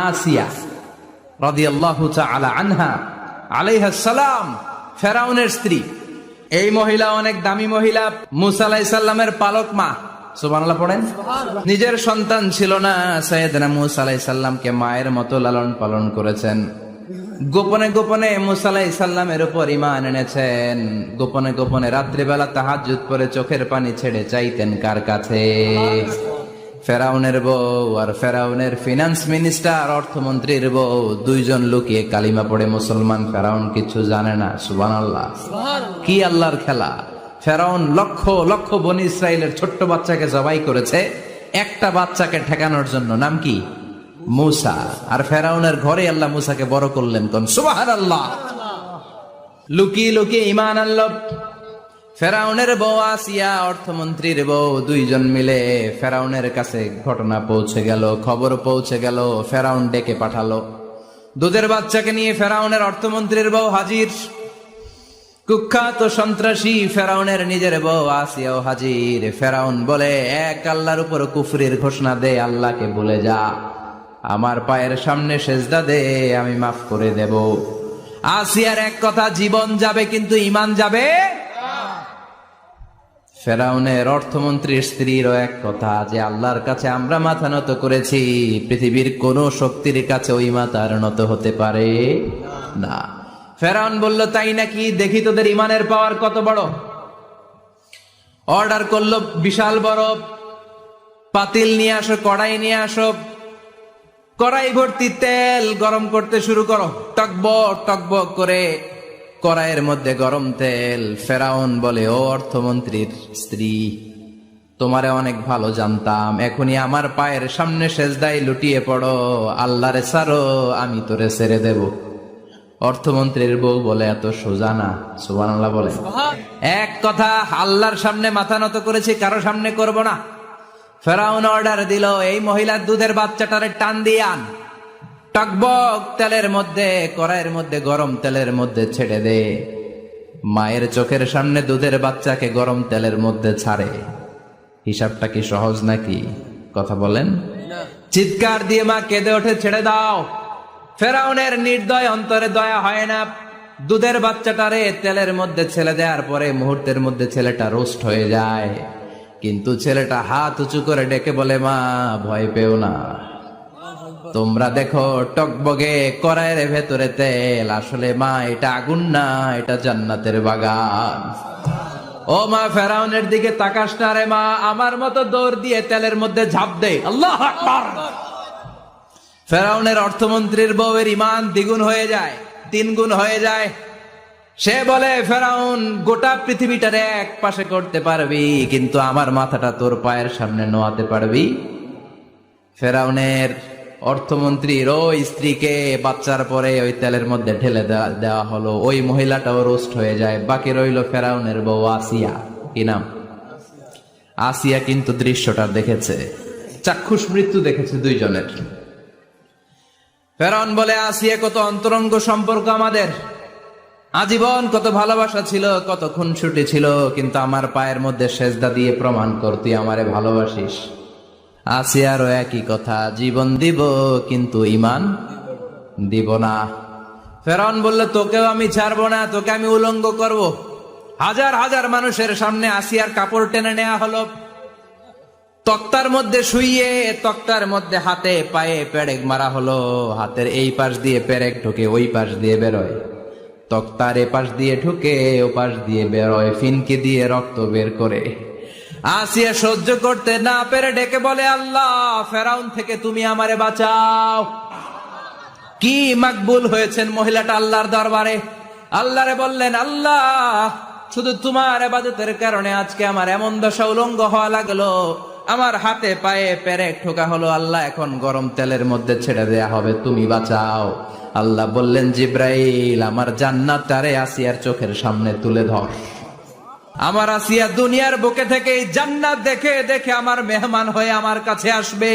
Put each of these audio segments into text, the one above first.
আসিয়া রাদিয়াল্লাহু তাআলা আনহা আলাইহাস সালাম, ফেরাউনের স্ত্রী। এই মহিলা অনেক দামি মহিলা, মুসা আলাইহিস সালামের পালক মা। সুবহানাল্লাহ পড়েন। নিজের সন্তান ছিল না, সাইয়েদনা মুসা আলাইহিস সালামকে মায়ের মতো লালন পালন করেছেন। গোপনে গোপনে মুসা আলাইহিস সালামের উপর ঈমান এনেছেন। গোপনে গোপনে রাত্রিবেলা তাহাজ্জুদ পড়ে চোখের পানি ছেড়ে চাইতেন কার কাছে? ফেরাউনের বউ আর ফেরাউনের ফিনান্স মিনিস্টার, অর্থমন্ত্রীর বউ, দুইজন লুকিয়ে কালিমা পড়ে মুসলমান। ফেরাউন কিছু জানে না। সুবহানাল্লাহ। কি আল্লাহর খেলা! ফেরাউন লক্ষ লক্ষ বনি ইসরাইলের ছোট্ট বাচ্চাকে জবাই করেছে একটা বাচ্চাকে ঠেকানোর জন্য। নাম কি? মুসা। আর ফেরাউনের ঘরে আল্লাহ মুসাকে বড় করলেন। কোন সুবহানাল্লাহ! লুকিয়ে লুকিয়ে ঈমান আনলো। ফেরাউনের বউ আসিয়া, অর্থমন্ত্রীর বউ, দুইজন মিলে ফেরাউনের কাছে ঘটনা পৌঁছে গেল, খবর পৌঁছে গেল। ফেরাউন ডেকে পাঠালো। দুধের বাচ্চাকে নিয়ে ফেরাউনের অর্থমন্ত্রীর বউ হাজির। কুখ্যাত সন্ত্রাসী ফেরাউনের নিজের বউ আসিয়াও হাজির। ফেরাউন বলে, এক আল্লাহর উপর কুফরির ঘোষণা দে, আল্লাহকে ভুলে যা, আমার পায়ের সামনে সেজদা দে, আমি মাফ করে দেব। আসিয়ার এক কথা, জীবন যাবে কিন্তু ঈমান যাবে। ফেরাউনের অর্থমন্ত্রীর স্ত্রীরও এক কথা, যে আল্লাহর কাছে আমরা মাথা নত করেছি, পৃথিবীর কোন শক্তির কাছে ওই মাথার নত হতে পারে না। ফেরাউন বলল, তাই নাকি? দেখি তোদের ঈমানের পাওয়ার কত বড়। অর্ডার করলো, বিশাল বড় পাতিল নিয়ে আসো, কড়াই নিয়ে আসো, কড়াই ভর্তি তেল গরম করতে শুরু করো। টকবক টকবক করে কড়াইয়ের মধ্যে গরম তেল। ফেরাউন বলে, ও অর্থমন্ত্রীর স্ত্রী, তোমারে অনেক ভালো জানতাম, এখনই আমার পায়ের সামনে সেজদায় লুটিয়ে পড়ো, আল্লাহরে ছাড়ো, আমি তোরে ছেড়ে দেব। অর্থমন্ত্রীর বউ বলে, এত সোজা না। সুবহানাল্লাহ বলে। এক কথা, আল্লাহর সামনে মাথা নত করেছি, কারো সামনে করব না। ফেরাউন অর্ডার দিল, এই মহিলার দুধের বাচ্চাটারে টান দিয়ে আন, টকবক তেলের মধ্যে, কড়াইয়ের মধ্যে গরম তেলের মধ্যে ছেড়ে দে। মায়ের চোখের সামনে দুধের বাচ্চাকে গরম তেলের মধ্যে ছাড়ে। হিসাবটা কি সহজ নাকি? কথা বলেন। চিৎকার দিয়ে মা কেঁদে ওঠে, ছেড়ে দাও। ফেরাউনের নির্দয় অন্তরে দয়া হয় না। দুধের বাচ্চাটারে তেলের মধ্যে ছেড়ে দেওয়ার পরে মুহূর্তের মধ্যে ছেলেটা রোস্ট হয়ে যায়। কিন্তু ছেলেটা হাত উঁচু করে ডেকে বলে, মা ভয় পেও না, তোমরা দেখো টকবগে কড়াইয়ের ভেতরে তেল, আসলে মা এটা আগুন না, এটা জান্নাতের বাগান। ও মা, ফেরাউনের দিকে তাকাস না রে মা, আমার মতো দৌড় দিয়ে তেলের মধ্যে ঝাঁপ দে। আল্লাহু আকবার। ফেরাউনের অর্থমন্ত্রীর বউয়ের ঈমান দ্বিগুণ হয়ে যায়, তিনগুণ হয়ে যায়। সে বলে, ফেরাউন, গোটা পৃথিবীটারে এক পাশে করতে পারবি, কিন্তু আমার মাথাটা তোর পায়ের সামনে নোয়াতে পারবি? ফেরাউনের অর্থমন্ত্রীর ওই স্ত্রীকে বাচ্চার পরে ওই তেলের মধ্যে ঢেলে দেওয়া হলো। ওই মহিলাটাও রোস্ট হয়ে যায়। বাকি রইল ফেরাউনের বউ আসিয়া। কি নাম? আসিয়া কিন্তু দৃশ্যটা দেখেছে, চাক্ষুষ মৃত্যু দেখেছে দুইজনের। ফেরাউন বলে, আসিয়া, কত অন্তরঙ্গ সম্পর্ক আমাদের, আজীবন কত ভালোবাসা ছিল, কত খুনসুটি ছিল, কিন্তু আমার পায়ের মধ্যে সেজদা দিয়ে প্রমাণ কর তুই আমারে ভালোবাসিস। আসিয়ারও একই কথা, জীবন দিব কিন্তু ঈমান দিব না। ফেরাউন বলল, তোকেও আমি ছাড়বো না, তোকে আমি উলঙ্গ করব। হাজার হাজার মানুষের সামনে আসিয়ার কাপড় টেনে নেওয়া হলো, তক্তার মধ্যে শুইয়ে তক্তার মধ্যে হাতে পায়ে পেরেক মারা হলো। হাতের এই পাশ দিয়ে পেরেক ঢুকে ওই পাশ দিয়ে বেরোয়, তক্তার এ পাশ দিয়ে ঢুকে ও পাশ দিয়ে বেরোয়, ফিনকি দিয়ে রক্ত বের করে। আসিয়া সহ্য করতে না পেরে ডেকে বলে, আল্লাহ, ফেরাউন থেকে তুমি আমারে বাঁচাও। কি মাকবুল হয়েছেন মহিলাটা আল্লাহর দরবারে। আল্লাহরে বললেন, আল্লাহ, শুধু তোমার ইবাদতের কারণে আজকে আমার এমন দশা, উলঙ্গ হওয়া লাগলো, আমার হাতে পায়ে পেরেক ঠোকা হলো, আল্লাহ এখন গরম তেলের মধ্যে ছেড়ে দেয়া হবে, তুমি বাঁচাও। আল্লাহ বললেন, জিব্রাইল, আমার জান্নাতটারে আসিয়ার চোখের সামনে তুলে ধর। আমার আসিয়া দুনিয়ার বুকে থেকে জান্নাত দেখে দেখে আমার মেহমান হয়ে আমার কাছে আসবে।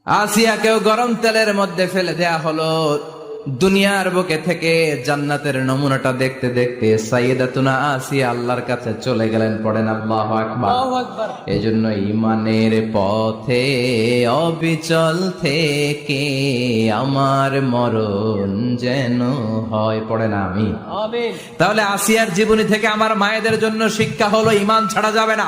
আসিয়াকেও গরম তেলের মধ্যে ফেলে দেয়া হলো। দুনিয়ার বুকে থেকে জান্নাতের নমুনাটা দেখতে দেখতে সাইয়েদাতুনা আসিয়া আল্লাহর কাছে চলে গেলেন। পড়েন আল্লাহু আকবার। এজন্য ঈমানের পথে অবিচল থেকে আমার মরণ যেন হয়। পড়েন আমিন। তাহলে আসিয়ার জীবনী থেকে আমার মায়েদের জন্য শিক্ষা হলো ঈমান ছাড়া যাবে না,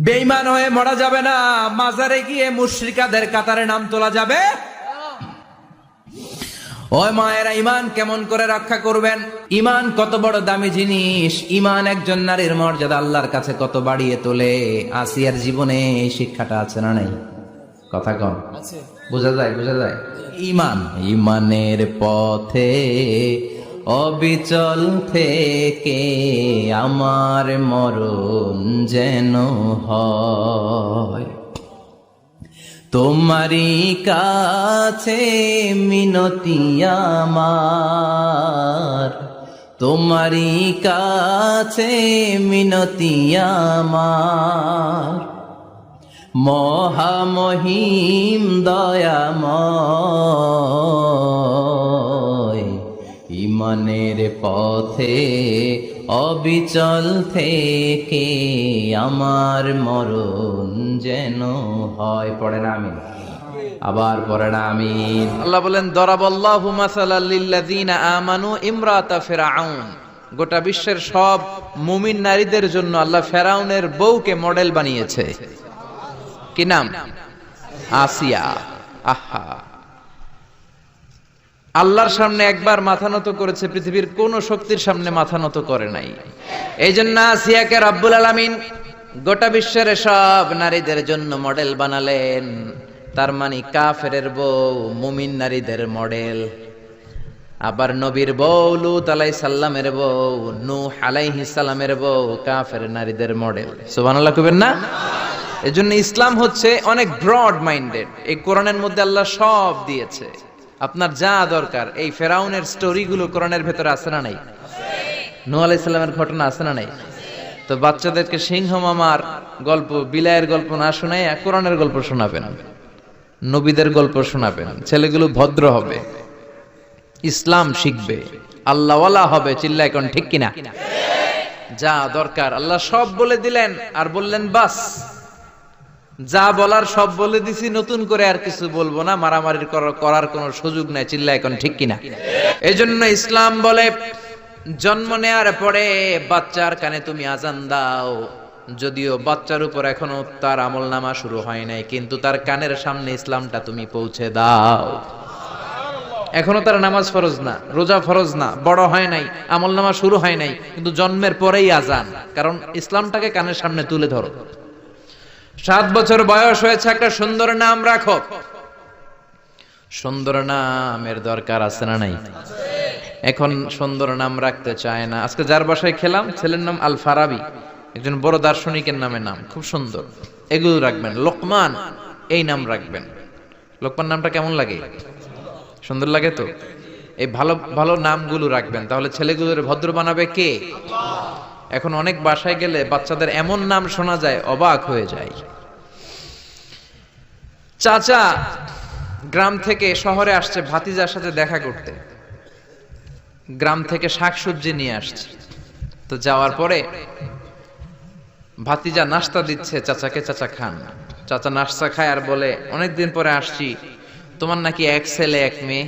বেঈমান হয়ে মরা যাবে না, মাজারে গিয়ে মুশরিকাদের কাতারে নাম তোলা যাবে। ওই মায়েরা ঈমান কেমন করে রক্ষা করবেন? ঈমান কত বড় দামি জিনিস, ঈমান একজন নারীর মর্যাদা আল্লাহর কাছে কত বাড়িয়ে তোলে। আসিয়ার জীবনে এই শিক্ষাটা আছে না নাই? কথা কম বোঝা যায়, বোঝা যায়। ঈমান, ঈমানের পথে অবিচল থেকে আমার মরণ যেন হয়। তোমারই কাছে মিনতি আমার, তোমারই কাছে মিনতি আমার, মহামহিম দয়াময়। ঈমানের পথে অবিচল থেকে আমার মরণ যেন হয়। পড়েন আমিন। আবার পড়েন আমিন। আল্লাহ বলেন, দরাবাল্লাহু মাসালাল লিল্লাযিনা আমানু ইমরাতা ফিরআউন। গোটা বিশ্বের সব মুমিন নারীদের জন্য আল্লাহ ফেরাউনের বউকে মডেল বানিয়েছে। কি নাম? আসিয়া। আহা, আল্লাহর সামনে একবার মাথা নত করেছে, পৃথিবীর কোন শক্তির সামনে মাথা নত করে নাই। এই জন্য আসিয়াকে রব্বুল আলামিন গোটা বিশ্বের সব নারীদের জন্য মডেল বানালেন। তার মানে কাফেরের বউ মুমিন নারীদের মডেল। আবার নবীর বউ লূত আলাইহিস সালামের বউ, নূহ আলাইহিস সালামের বউ কাফের নারীদের মডেল। সুবহানাল্লাহ কইবেন না? এজন্য ইসলাম হচ্ছে অনেক ব্রড মাইন্ডেড। এই কোরআনের মধ্যে আল্লাহ সব দিয়েছে, আপনার যা দরকার। এই ফেরাউনের স্টোরিগুলো কোরআনের ভেতরে আছে না নাই? নূহ আলাইহিস সালামের ঘটনা আছে না নাই? তো বাচ্চাদেরকে সিংহ মামার গল্প, বিলায়ের গল্প না শোনায় কোরআনের গল্প শোনাবেন, নবীদের গল্প শোনাবেন। ছেলেগুলো ভদ্র হবে, ইসলাম শিখবে, আল্লাহওয়ালা হবে। চিল্লা এখন ঠিক কিনা? যা দরকার আল্লাহ সব বলে দিলেন, আর বললেন বাস যা বলার সব বলে দিছি, নতুন করে আর কিছু বলবো না, মারামারি করার কোনো সুযোগ নাই। চিল্লা এখন ঠিক কিনা? এজন্য ইসলাম বলে, জন্ম নেয়ার পরে বাচ্চার কানে তুমি আজান দাও। যদিও বাচ্চার উপর এখনো তার আমলনামা শুরু হয় নাই, কিন্তু তার কানের সামনে ইসলামটা তুমি পৌঁছে দাও। এখনো তার নামাজ ফরজ না, রোজা ফরজ না, বড় হয় নাই, আমলনামা শুরু হয় নাই, কিন্তু জন্মের পরেই আজান, কারণ ইসলামটাকে কানের সামনে তুলে ধরো। 7 বছর বয়স হয়েছে, একটা সুন্দর নাম রাখো। সুন্দর নামের দরকার আছে না নাই? এখন সুন্দর নাম রাখতে চায় না। আজকে যার বাসায় খেলাম, ছেলের নাম আল ফারাবি, একজন বড় দার্শনিকের নামে নাম, খুব সুন্দর। এগুলো রাখবেন। লোকমান, এই নাম রাখবেন। লোকমান নামটা কেমন লাগে? সুন্দর লাগে তো? এই ভালো ভালো নামগুলো রাখবেন, তাহলে ছেলেগুলোর ভদ্র বানাবে কে? এখন অনেক বাসায় গেলে বাচ্চাদের এমন নাম শোনা যায়, অবাক হয়ে যায়। চাচা গ্রাম থেকে শহরে আসছে ভাতিজার সাথে দেখা করতে, গ্রাম থেকে শাকসবজি নিয়ে আসছে। তো যাওয়ার পরে ভাতিজা নাস্তা দিচ্ছে চাচাকে, চাচা খান। চাচা নাস্তা খায় আর বলে, অনেকদিন পরে আসছি, তোমার নাকি 1 ছেলে 1 মেয়ে,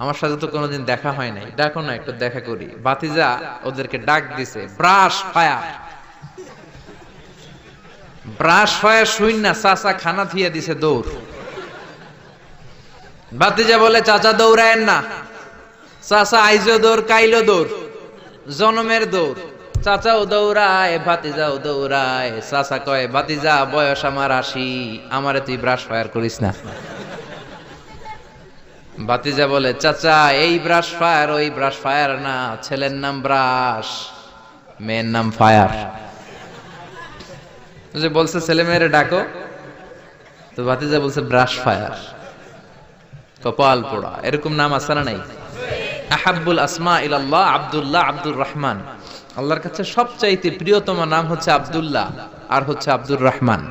আমার সাথে তো কোনোদিন দেখা হয় নাই, ডাকো না একটু দেখা করি। ভাতিজা ওদেরকে ডাক দিছে, ব্রাশ ফায়ার। ব্রাশ ফায়ার শুন না, চাচা খানা থিয়া দিছে দৌড়। ভাতিজা বলে, চাচা দৌড়ায়েন না। চাচা আইজো দৌড়, কাইলো দৌড়, জনমের দৌড়। চাচাও দৌড়ায়, ভাতিজাও দৌড়ায়। চাচা কয়, ভাতিজা বয়স আমার 80, আমারে তুই ব্রাশ ফায়ার করিস না। ভাতিজা বলে, চাচা এই ব্রাশ ফায়ার ওই ব্রাশ ফায়ার না, ছেলের নাম ব্রাশ, মেয়ের নাম ফায়ার। যে বলছে ছেলে মেয়েরে ডাকো, তো ভাতিজা বলছে ব্রাশ ফায়ার। কপাল পোড়া। এরকম নাম আছে না নাই? আহাব্বুল আসমা ইলাল্লাহ আব্দুল্লাহ, আব্দুর রহমান। আল্লাহর কাছে সবচাইতে প্রিয়তম নাম হচ্ছে আব্দুল্লাহ আর হচ্ছে আব্দুর রহমান।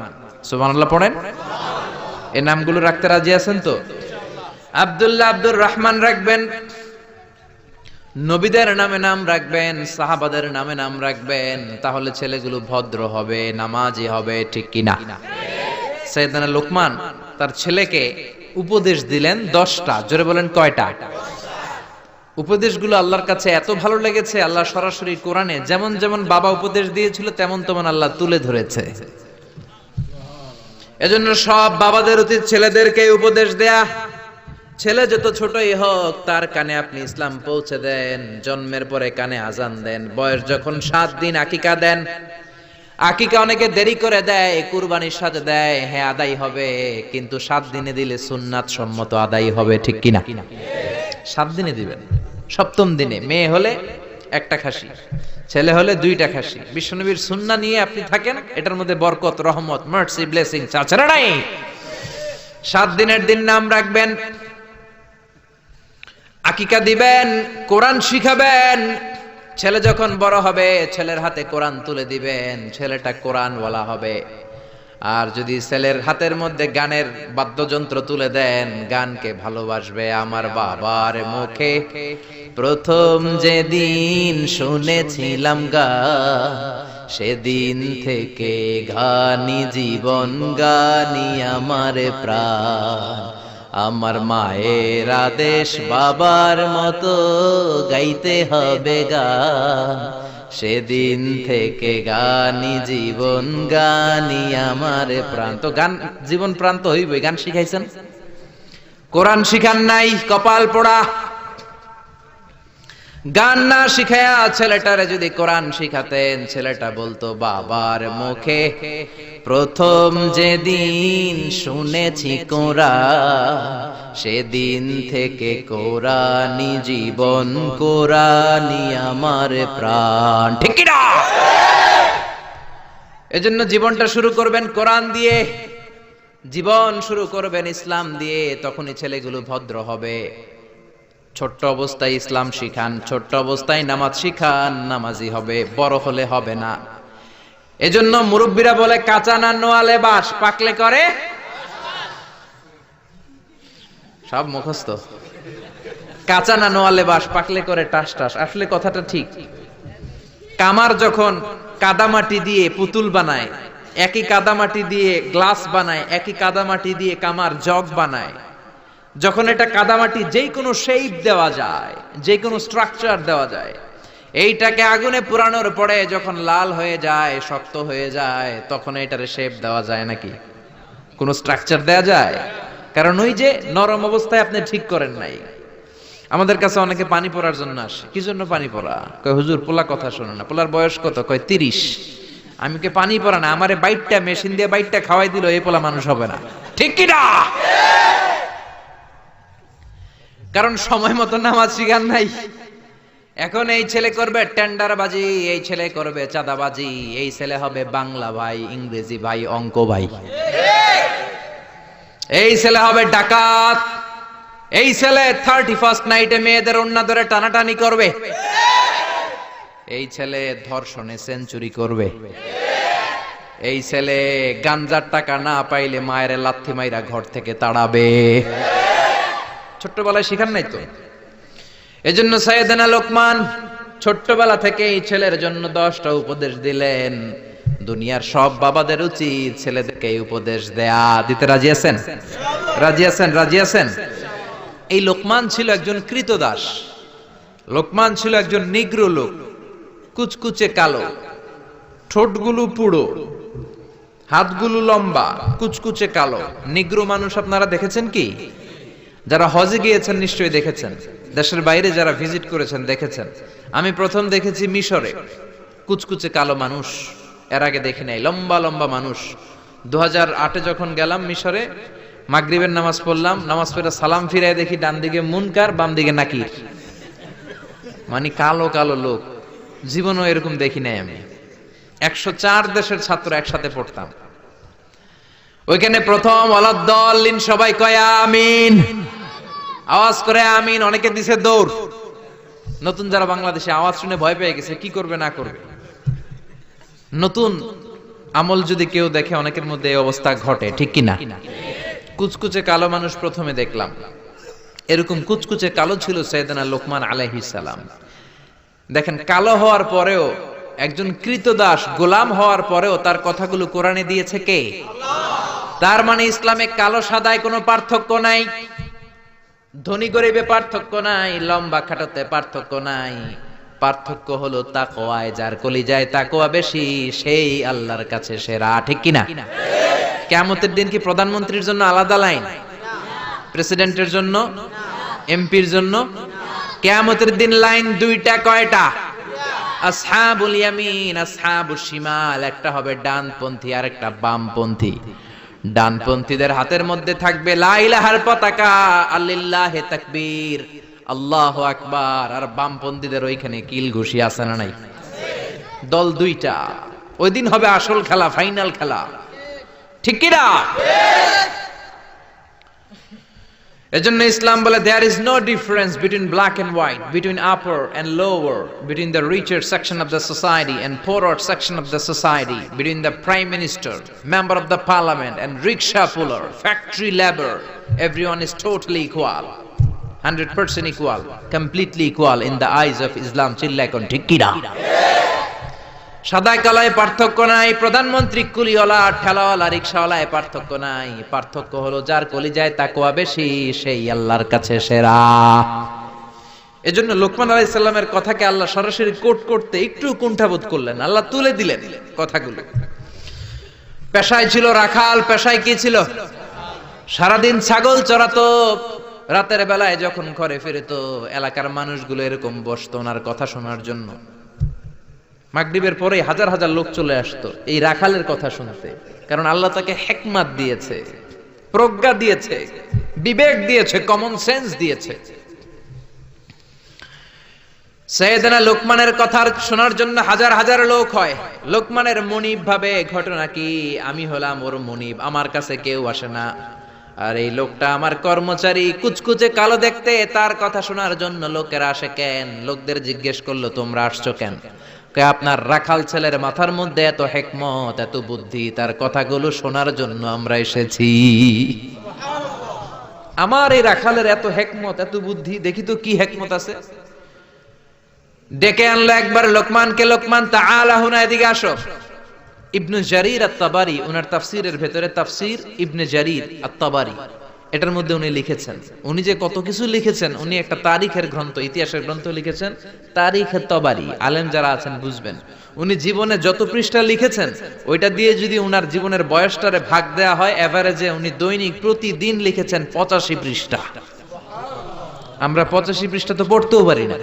সুবহানাল্লাহ পড়েন। এই নামগুলো রাখতে রাজি আছেন তো? আব্দুল্লাহ আব্দুর রহমান রাখবেন, নবীদের নামে নাম রাখবেন, সাহাবাদের নামে নাম রাখবেন, তাহলে ছেলেগুলো ভদ্র হবে, নামাজি হবে, ঠিক কিনা? সাইয়েদনা লোকমান তার ছেলেকে উপদেশ দিলেন 10টা। জোরে বলেন কয়টা? উপদেশগুলো আল্লাহর কাছে এত ভালো লেগেছে, আল্লাহ সরাসরি কোরআনে যেমন যেমন বাবা উপদেশ দিয়েছিল তেমন তেমন আল্লাহ তুলে ধরেছে। এজন্য সব বাবাদের উচিত ছেলেদেরকে উপদেশ দেয়া। ছেলে যত ছোটই হোক তার কানে আপনি ইসলাম পৌঁছে দেন, জন্মের পরে কানে আজান দেন, বয়স যখন 7 দিন আকিকা দেন। আকিকা অনেকে দেরি করে দেয়, কুরবানির সাথে দেয়, হ্যাঁ আদায় হবে, কিন্তু 7 দিনে দিলে সুন্নাত সম্মত আদায় হবে, ঠিক কিনা? 7 দিনে দিবেন। 7ম দিনে মেয়ে হলে 1টা খাসি, ছেলে হলে 2টা খাসি। বিশ্বনবীর সুন্নাহ নিয়ে আপনি থাকেন, এটার মধ্যে বরকত, রহমত, মার্সি, ব্লেসিং চাচরা নাই। 7 দিনের দিন নাম রাখবেন, আকিকা দিবেন, কোরআন শিখাবেন। ছেলে যখন বড় হবে ছেলের হাতে কোরআন তুলে দিবেন, ছেলেটা কোরআনওয়ালা হবে। আর যদি ছেলের হাতের মধ্যে গানের বাদ্যযন্ত্র তুলে দেন, গানকে ভালোবাসবে। আমার বাবার মুখে প্রথম যেদিন শুনেছিলাম গান, সেদিন থেকে গানি জীবন, গানি আমার প্রাণ। আমার মায়ের আদেশ বাবার মতো গাইতে হবে গান, সেদিন থেকে গানি জীবন, গানি আমার প্রাণ। তো গান জীবন প্রাণ তো হইবে। গান শিখাইছেন, কোরআন শিখান নাই, কপাল পোড়া। গান না শিখায়া ছেলেটারে যদি কোরআন শিখাতেন, ছেলেটা বলতো বাবার মুখে প্রথম যেদিন শুনেছি কোরআন, সেদিন থেকে কোরআনি জীবন, কোরআনি আমার প্রাণ, ঠিক কি না? এজন্য জীবনটা শুরু করবেন কোরআন দিয়ে, জীবন শুরু করবেন ইসলাম দিয়ে, তখনই ছেলেগুলো ভদ্র হবে। ছোট্ট অবস্থায় ইসলাম শিখান, ছোট্ট অবস্থায় নামাজ শিখান, নামাজি হবে, বড় হলে হবে না। এজন্য মুরব্বীরা বলে কাঁচা না নোয়ালে বাস, পাকলে করে সব মুখস্থ। কাঁচা না নোয়ালে বাস, পাকলে করে টাস টাস। আসলে কথাটা ঠিক। কামার যখন কাদামাটি দিয়ে পুতুল বানায়, একই কাদামাটি দিয়ে গ্লাস বানায়, একই কাদামাটি দিয়ে কামার জগ বানায়, যখন এটা কাদামাটি যেই কোনো শেপ দেওয়া যায়, যে কোনো স্ট্রাকচার দেওয়া যায়, এইটাকে আগুনে পুরানোর পরে যখন লাল হয়ে যায়, শক্ত হয়ে যায়, তখন এটারে শেপ দেওয়া যায় নাকি? কোনো স্ট্রাকচার দেওয়া যায়? কারণ ওই যে নরম অবস্থায় আপনি ঠিক করেন নাই। আমাদের কাছে অনেকে পানি পড়ার জন্য আসে। কি জন্য পানি পড়া? কয় হুজুর পোলা কথা শোনে না। পোলার বয়স কত? কয় 30। আমি কে পানি পড়া না, আমারে বাইটটা মেশিন দিয়ে বাইটটা খাওয়াই দিল, এই পোলা মানুষ হবে না, ঠিক কি না? কারণ সময় মতো নামাজ শিখান নাই। এখন এই ছেলে করবে টেন্ডারবাজি, এই ছেলে করবে চাঁদাবাজি, এই ছেলে হবে বাংলা ভাই, ইংরেজি ভাই, অঙ্ক ভাই, এই ছেলে হবে ডাকাত, এই ছেলে 31st নাইটে মেয়েদের ওন্না ধরে টানাটানি করবে, এই ছেলে ধর্ষণে সেঞ্চুরি করবে, এই ছেলে গাঞ্জার টাকা না পাইলে মায়ের লাথি মাইরা ঘর থেকে তাড়াবে। ছোট্টবেলায় শিখান নাই তো। এজন্য সাইয়েদনা লোকমান ছোট্টবেলা থেকে এই ছেলের জন্য 10টা উপদেশ দিলেন। দুনিয়ার সব বাবাদের উচিত ছেলেদেরকে এই উপদেশ দেয়া। দিতে রাজি আছেন? রাজি আছেন? রাজি আছেন? এই লোকমান ছিল একজন কৃতদাস। লোকমান ছিল একজন নিগ্রো লোক, কুচকুচে কালো, ঠোঁটগুলো পুড়ো, হাতগুলো লম্বা, কুচকুচে কালো। নিগ্রো মানুষ আপনারা দেখেছেন কি? যারা হজে গিয়েছেন নিশ্চয়ই দেখেছেন, দেশের বাইরে যারা ভিজিট করেছেন দেখেছেন। আমি প্রথম দেখেছি মিশরে কুচকুচে কালো মানুষ, এর আগে দেখি নাই। লম্বা লম্বা মানুষ। 2008-এ যখন গেলাম মিশরে, মাগরিবের নামাজ পড়লাম, নামাজ পড়ে সালাম ফিরায় দেখি ডান দিকে মুনকার, বাম দিকে নাকির, মানে কালো কালো লোক। জীবনও এরকম দেখি নাই আমি। 104 দেশের ছাত্র একসাথে পড়তাম। ওইখানে প্রথম ওয়ালাদ-দাল্লিন সবাই কয় আমিন, আওয়াজ করে আমিন। অনেকে দিছে দৌড়। নতুন যারা বাংলাদেশে আওয়াজ শুনে ভয় পেয়ে গেছে, কি করবে না করবে। নতুন আমল যদি কেউ দেখে অনেকের মধ্যে এই অবস্থা ঘটে, ঠিক কি না? কুচকুচে কালো মানুষ প্রথমে দেখলাম। এরকম কুচকুচে কালো ছিল সাইয়েদনা লোকমান আলাইহিস সালাম। দেখেন, কালো হওয়ার পরেও, একজন কৃতদাস গোলাম হওয়ার পরেও তার কথাগুলো কোরআনে দিয়েছে কে? তার মানে ইসলামে কালো সাদায় কোনো পার্থক্য নাই, ধনী গরিবে পার্থক্য নাই, লম্বা খাটোতে পার্থক্য নাই। পার্থক্য হলো তাকওয়ায়। যার কলিজায় তাকওয়া বেশি সেই আল্লাহর কাছে সেরা। ঠিক কিনা? কিয়ামতের দিন কি প্রধানমন্ত্রীর জন্য আলাদা লাইন, প্রেসিডেন্টের জন্য, এমপির জন্য? কিয়ামতের দিন লাইন দুইটা। কয়টা? আসহাবুল ইয়ামিন, আসহাবুশ শিমাল। একটা হবে ডানপন্থী আর একটা বামপন্থী। ডানপন্থীদের হাতের মধ্যে থাকবে লা ইলাহার পতাকা, আল্লিল্লাহে তাকবীর, আল্লাহু আকবার। আর বামপন্থীদের ওইখানে কিল ঘুষি আছে না নাই? দল দুইটা। ওই দিন হবে আসল খেলা, ফাইনাল খেলা। ঠিক কিনা? এজন্য ইসলাম বলে there is no difference between black and white, between upper and lower, between the richer section of the society and poorer section of the society, between the prime minister, member of the parliament and rickshaw puller, factory labor. Everyone is totally equal, 100% equal, completely equal in the eyes of Islam. চিল্লায় কোন ঠিক কিনা? সাদা কালায় পার্থক্য নাই, প্রধানমন্ত্রী কুলিওয়ালা ঠেলাওয়ালা রিকশাওয়ালায় পার্থক্য নাই। পার্থক্য হলো যার কলিজায় তাকওয়া বেশি সেই আল্লাহর কাছে সেরা। এজন্য লোকমান আলাইহিস সালামের কথাকে আল্লাহ সরাসরি কোট করতে একটু কুণ্ঠাবোধ করলেন, আল্লাহ তুলে দিলেন কথাগুলো। পেশায় ছিল রাখাল, পেশায় কি ছিল? সারাদিন ছাগল চড়াতো, রাতের বেলায় যখন ঘরে ফিরতো এলাকার মানুষগুলো এরকম বসতো ওনার কথা শোনার জন্য। মাগরিবের পরে হাজার হাজার লোক চলে আসতো এই রাখালের কথা শুনতে, কারণ আল্লাহ তাকে হিকমত দিয়েছে, প্রজ্ঞা দিয়েছে, বিবেক দিয়েছে, কমন সেন্স দিয়েছে। সাইয়েদনা লোকমানের কথা শোনার জন্য হাজার হাজার লোক হয়। লোকমানের মনিব ভাবে ঘটনা কি, আমি হলাম ওর মনিব, আমার কাছে কেউ আসে না। আর এই লোকটা আমার কর্মচারী, কুচকুচে কালো দেখতে, তার কথা শোনার জন্য লোকেরা আসে কেন? লোকদের জিজ্ঞেস করলো তোমরা আসছো কেন? আপনার রাখাল ছেলের মাথার মধ্যে এত হিকমত, এত বুদ্ধি, তার কথাগুলো শোনার জন্য আমরা এসেছি। আমার এই রাখালের এত হিকমত, এত বুদ্ধি, দেখি তো কি হিকমত আছে। ডেকে আনলো একবার লোকমানকে, লোকমান তাআলা হুনা, এদিকে আসো। ইবনে জারির আত-তাবারি ওনার তাফসীরের ভেতরে, তাফসীর ইবনে জারির আত-তাবারি, এটার মধ্যে উনি লিখেছেন, উনি যে কত কিছু লিখেছেন, উনি একটা তারিখের গ্রন্থ, ইতিহাসের গ্রন্থ লিখেছেন, তারিখে তাবারি। আলেম যারা আছেন বুঝবেন, উনি জীবনে যত পৃষ্ঠা লিখেছেন ওইটা দিয়ে যদি উনার জীবনের বয়সটারে ভাগ দেয়া হয়, এভারেজে উনি দৈনিক প্রতিদিন লিখেছেন 85 পৃষ্ঠা। আমরা 85 পৃষ্ঠা তো পড়তেও পারি না।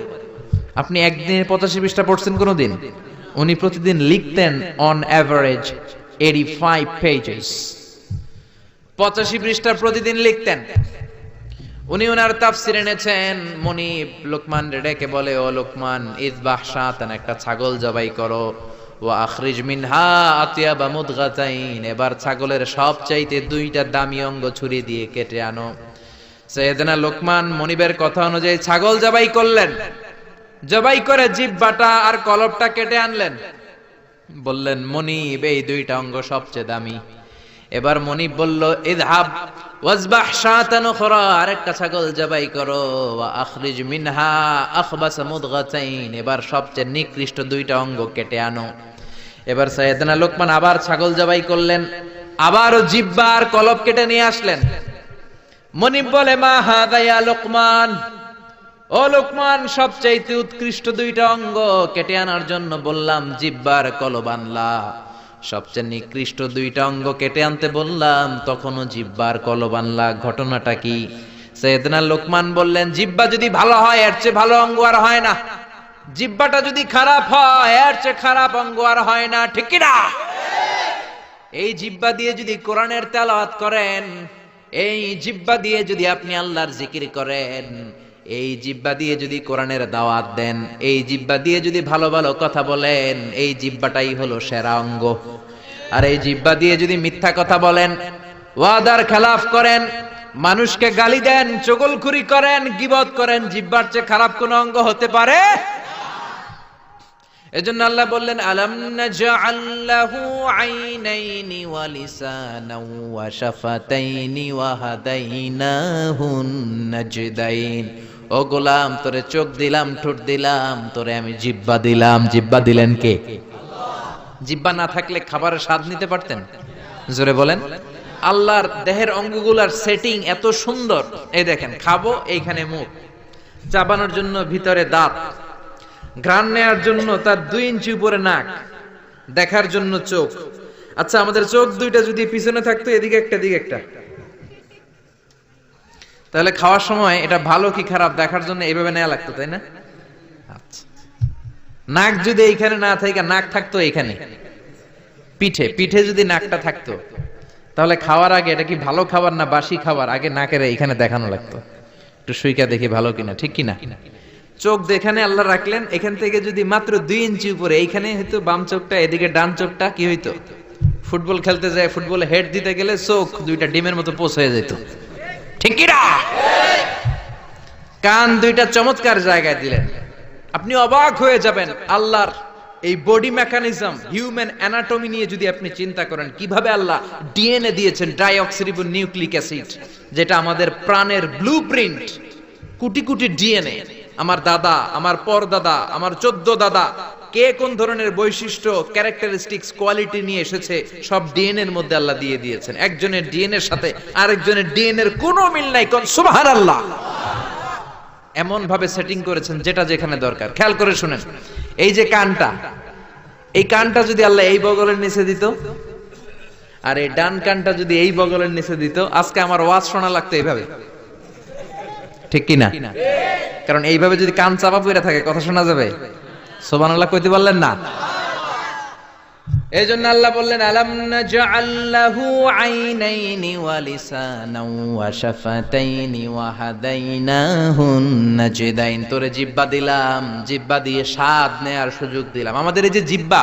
আপনি একদিনে 85 পৃষ্ঠা পড়ছেন কোনোদিন? উনি প্রতিদিন লিখতেন অন এভারেজ 85 পেজেস। 85 পৃষ্ঠা প্রতিদিন লিখতেন উনি। ওনার তাফসীর এনেছেন। মনিব লোকমান ডেকে বলে, ও লোকমান, ইযবাহ শাতান, একটা ছাগল জবাই করো, ওয়া আখরিজ মিনহা আতিয়াবা মুদগাতাইন, এবার ছাগলের সবচাইতে দুইটা দামি অঙ্গ ছুরি দিয়ে কেটে আনো। সাইয়েদনা লোকমান মনিবের কথা অনুযায়ী ছাগল জবাই করলেন, জবাই করে জিহ্বাটা আর কলবটা কেটে আনলেন। বললেন, মনিব, এই দুইটা অঙ্গ সবচেয়ে দামি। এবার মনিব বলল, ইযহাব ওয়াজবাহ শাতান উখরা, আরেকটা ছাগল জবাই করো, ওয়া আখরিজ মিনহা আখবাস মুদগাতাইন, এবার সবচেয়ে নিকৃষ্ট দুইটা অঙ্গ কেটে আনো। এবার সাইয়েদনা লোকমান আবার ছাগল জবাই করলেন, আবারও জিহ্বা আর কলব কেটে নিয়ে আসলেন। মনিব বলে, মা হাযা ইয়া লোকমান, ও লোকমান, সবচাইতে উৎকৃষ্ট দুইটা অঙ্গ কেটে আনার জন্য বললাম, জিহ্বার কলব আনলা, সবচেয়ে নিকৃষ্ট দুইটা অঙ্গ কেটে আনতে বললাম, তখনও জিহ্বার কলব আনলা, ঘটনাটা কি? সাইয়েদনা লোকমান বললেন, জিহ্বা যদি ভালো হয় এর চেয়ে ভালো অঙ্গ আর হয় না, জিহ্বাটা যদি খারাপ হয় এর চেয়ে খারাপ অঙ্গ আর হয় না। ঠিক কি না? এই জিহ্বা দিয়ে যদি কোরআনের তেলাওয়াত করেন, এই জিহ্বা দিয়ে যদি আপনি আল্লাহর জিকির করেন, এই জিহ্বা দিয়ে যদি কোরআনের দাওয়াত দেন, এই জিহ্বা দিয়ে যদি ভালো ভালো কথা বলেন, এই জিহ্বাটাই হলো সেরা অঙ্গ। আর এই জিহ্বা দিয়ে যদি মিথ্যা কথা বলেন, ওয়াদার খেলাফ করেন, মানুষকে গালি দেন, চগলখুরি করেন, গীবত করেন, জিহ্বার চেয়ে খারাপ কোন অঙ্গ হতে পারে? এজন্য আল্লাহ বললেন আলাম নাজআল লাহু আইনাইনি ওয়া লিসানাও ওয়া শাফাতাইনি ওয়া হাদাইনাহুন নাজদাইন। ও গোলাম, তোরে চোখ দিলাম, ঠোঁট দিলাম, তোরে আমি জিহ্বা দিলাম। জিহ্বা দিলেন কে? আল্লাহ। জিহ্বা না থাকলে খাবারের স্বাদ নিতে পারতেন? জোরে বলেন। আল্লাহর দেহের অঙ্গগুলার সেটিং এত সুন্দর। এই দেখেন, খাবো এইখানে মুখ, চাবানোর জন্য ভিতরে দাঁত, ঘ্রাণ নেয়ার জন্য তার 2 ইঞ্চি উপরে নাক, দেখার জন্য চোখ। আচ্ছা, আমাদের চোখ দুইটা যদি পিছনে থাকতো, এদিকে একটা এদিকে একটা, তাহলে খাওয়ার সময় এটা ভালো কি খারাপ দেখার জন্য এইভাবে নেওয়া লাগতো, তাই না? আচ্ছা, নাক যদি এইখানে না থাকে, নাক থাকতো এইখানে পিঠে, পিঠে যদি নাকটা থাকতো, তাহলে খাওয়ার আগে এটা কি ভালো খাবার না বাসি খাবার, আগে নাকের এইখানে দেখানো লাগতো, একটু সুইকা দেখি ভালো কিনা, ঠিক কিনা? চোখ যেখানে আল্লাহ রাখলেন, এখান থেকে যদি মাত্র 2 ইঞ্চি উপরে এইখানে হয়তো বাম চোখটা, এদিকে ডান চোখটা, কি হইতো? ফুটবল খেলতে যায়, ফুটবলে হেড দিতে গেলে চোখ দুইটা ডিমের মতো পোষ হয়ে যেত, ঠিক কিনা? কান দুইটা চমৎকার জায়গায় দিলেন, আপনি অবাক হয়ে যাবেন। আল্লাহর এই বডি মেকানিজম, হিউম্যান অ্যানাটমি নিয়ে যদি আপনি চিন্তা করেন, কিভাবে আল্লাহ ডিএনএ দিয়েছেন, ডাইঅক্সিরিবো নিউক্লিক অ্যাসিড, যেটা আমাদের প্রাণের ব্লুপ্রিন্ট, কোটি কোটি ডিএনএ। আমার দাদা, আমার পরদাদা, আমার 14 দাদা, কে কোন ধরনের বৈশিষ্ট্য, ক্যারেক্টারিস্টিক্স, কোয়ালিটি নিয়ে এসেছে, সব ডিএনএ এর মধ্যে আল্লাহ দিয়ে দিয়েছেন। একজনের ডিএনএ এর সাথে আরেকজনের ডিএনএ এর কোনো মিল নাই, কোন সুবহানাল্লাহ। এমন ভাবে সেটিং করেছেন যেটা যেখানে দরকার। খেয়াল করে শুনেন, এই যে কানটা, এই কানটা যদি আল্লাহ এই বগলের নিচে দিত, আর এই ডান কানটা যদি এই বগলের নিচে দিত, আজকে আমার ওয়াজ শোনা লাগতো এইভাবে, ঠিক কিনা? কারণ এইভাবে যদি কান চাপা পড়ে থাকে, কথা শোনা যাবে? সুবহানাল্লাহ কইতে পারলেন না? এই জন্য আল্লাহ বললেন আলাম নাজআল লাহু আইনাইনি ওয়া লিসানাও ওয়া শাফাতাইনি ওয়া হাদাইনাহুন নাজদাইন। তোরে জিহ্বা দিলাম, জিহ্বা দিয়ে স্বাদ নেয়ার সুযোগ দিলাম। আমাদের এই যে জিহ্বা,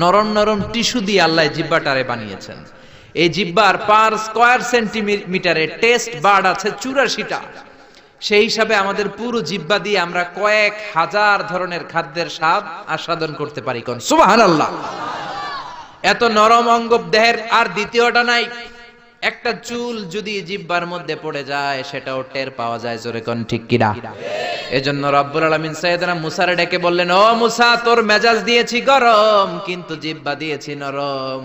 নরম নরম টিস্যু দিয়ে আল্লাহ জিহ্বাটারে বানিয়েছেন। এই জিহ্বার পার স্কয়ার সেন্টিমিটারে টেস্ট বার্ড আছে 84টা। সেই হিসাবে আমাদের পুরো জিহ্বা দিয়ে আমরা কয়েক হাজার ধরনের খাদ্যের স্বাদ আস্বাদন করতে পারি, কোন সুবহানাল্লাহ। এত নরম অঙ্গ দেহের আর দ্বিতীয়টা নাই। একটা চুল যদি জিহ্বার মধ্যে পড়ে যায়, সেটাও টের পাওয়া যায়, জোরে কোন ঠিক কিনা? এজন্য রব্বুল আলামিন সাইয়েদনা মুসারে ডেকে বললেন, ও মুসা, তোর মেজাজ দিয়েছি গরম, কিন্তু জিহ্বা দিয়েছি নরম।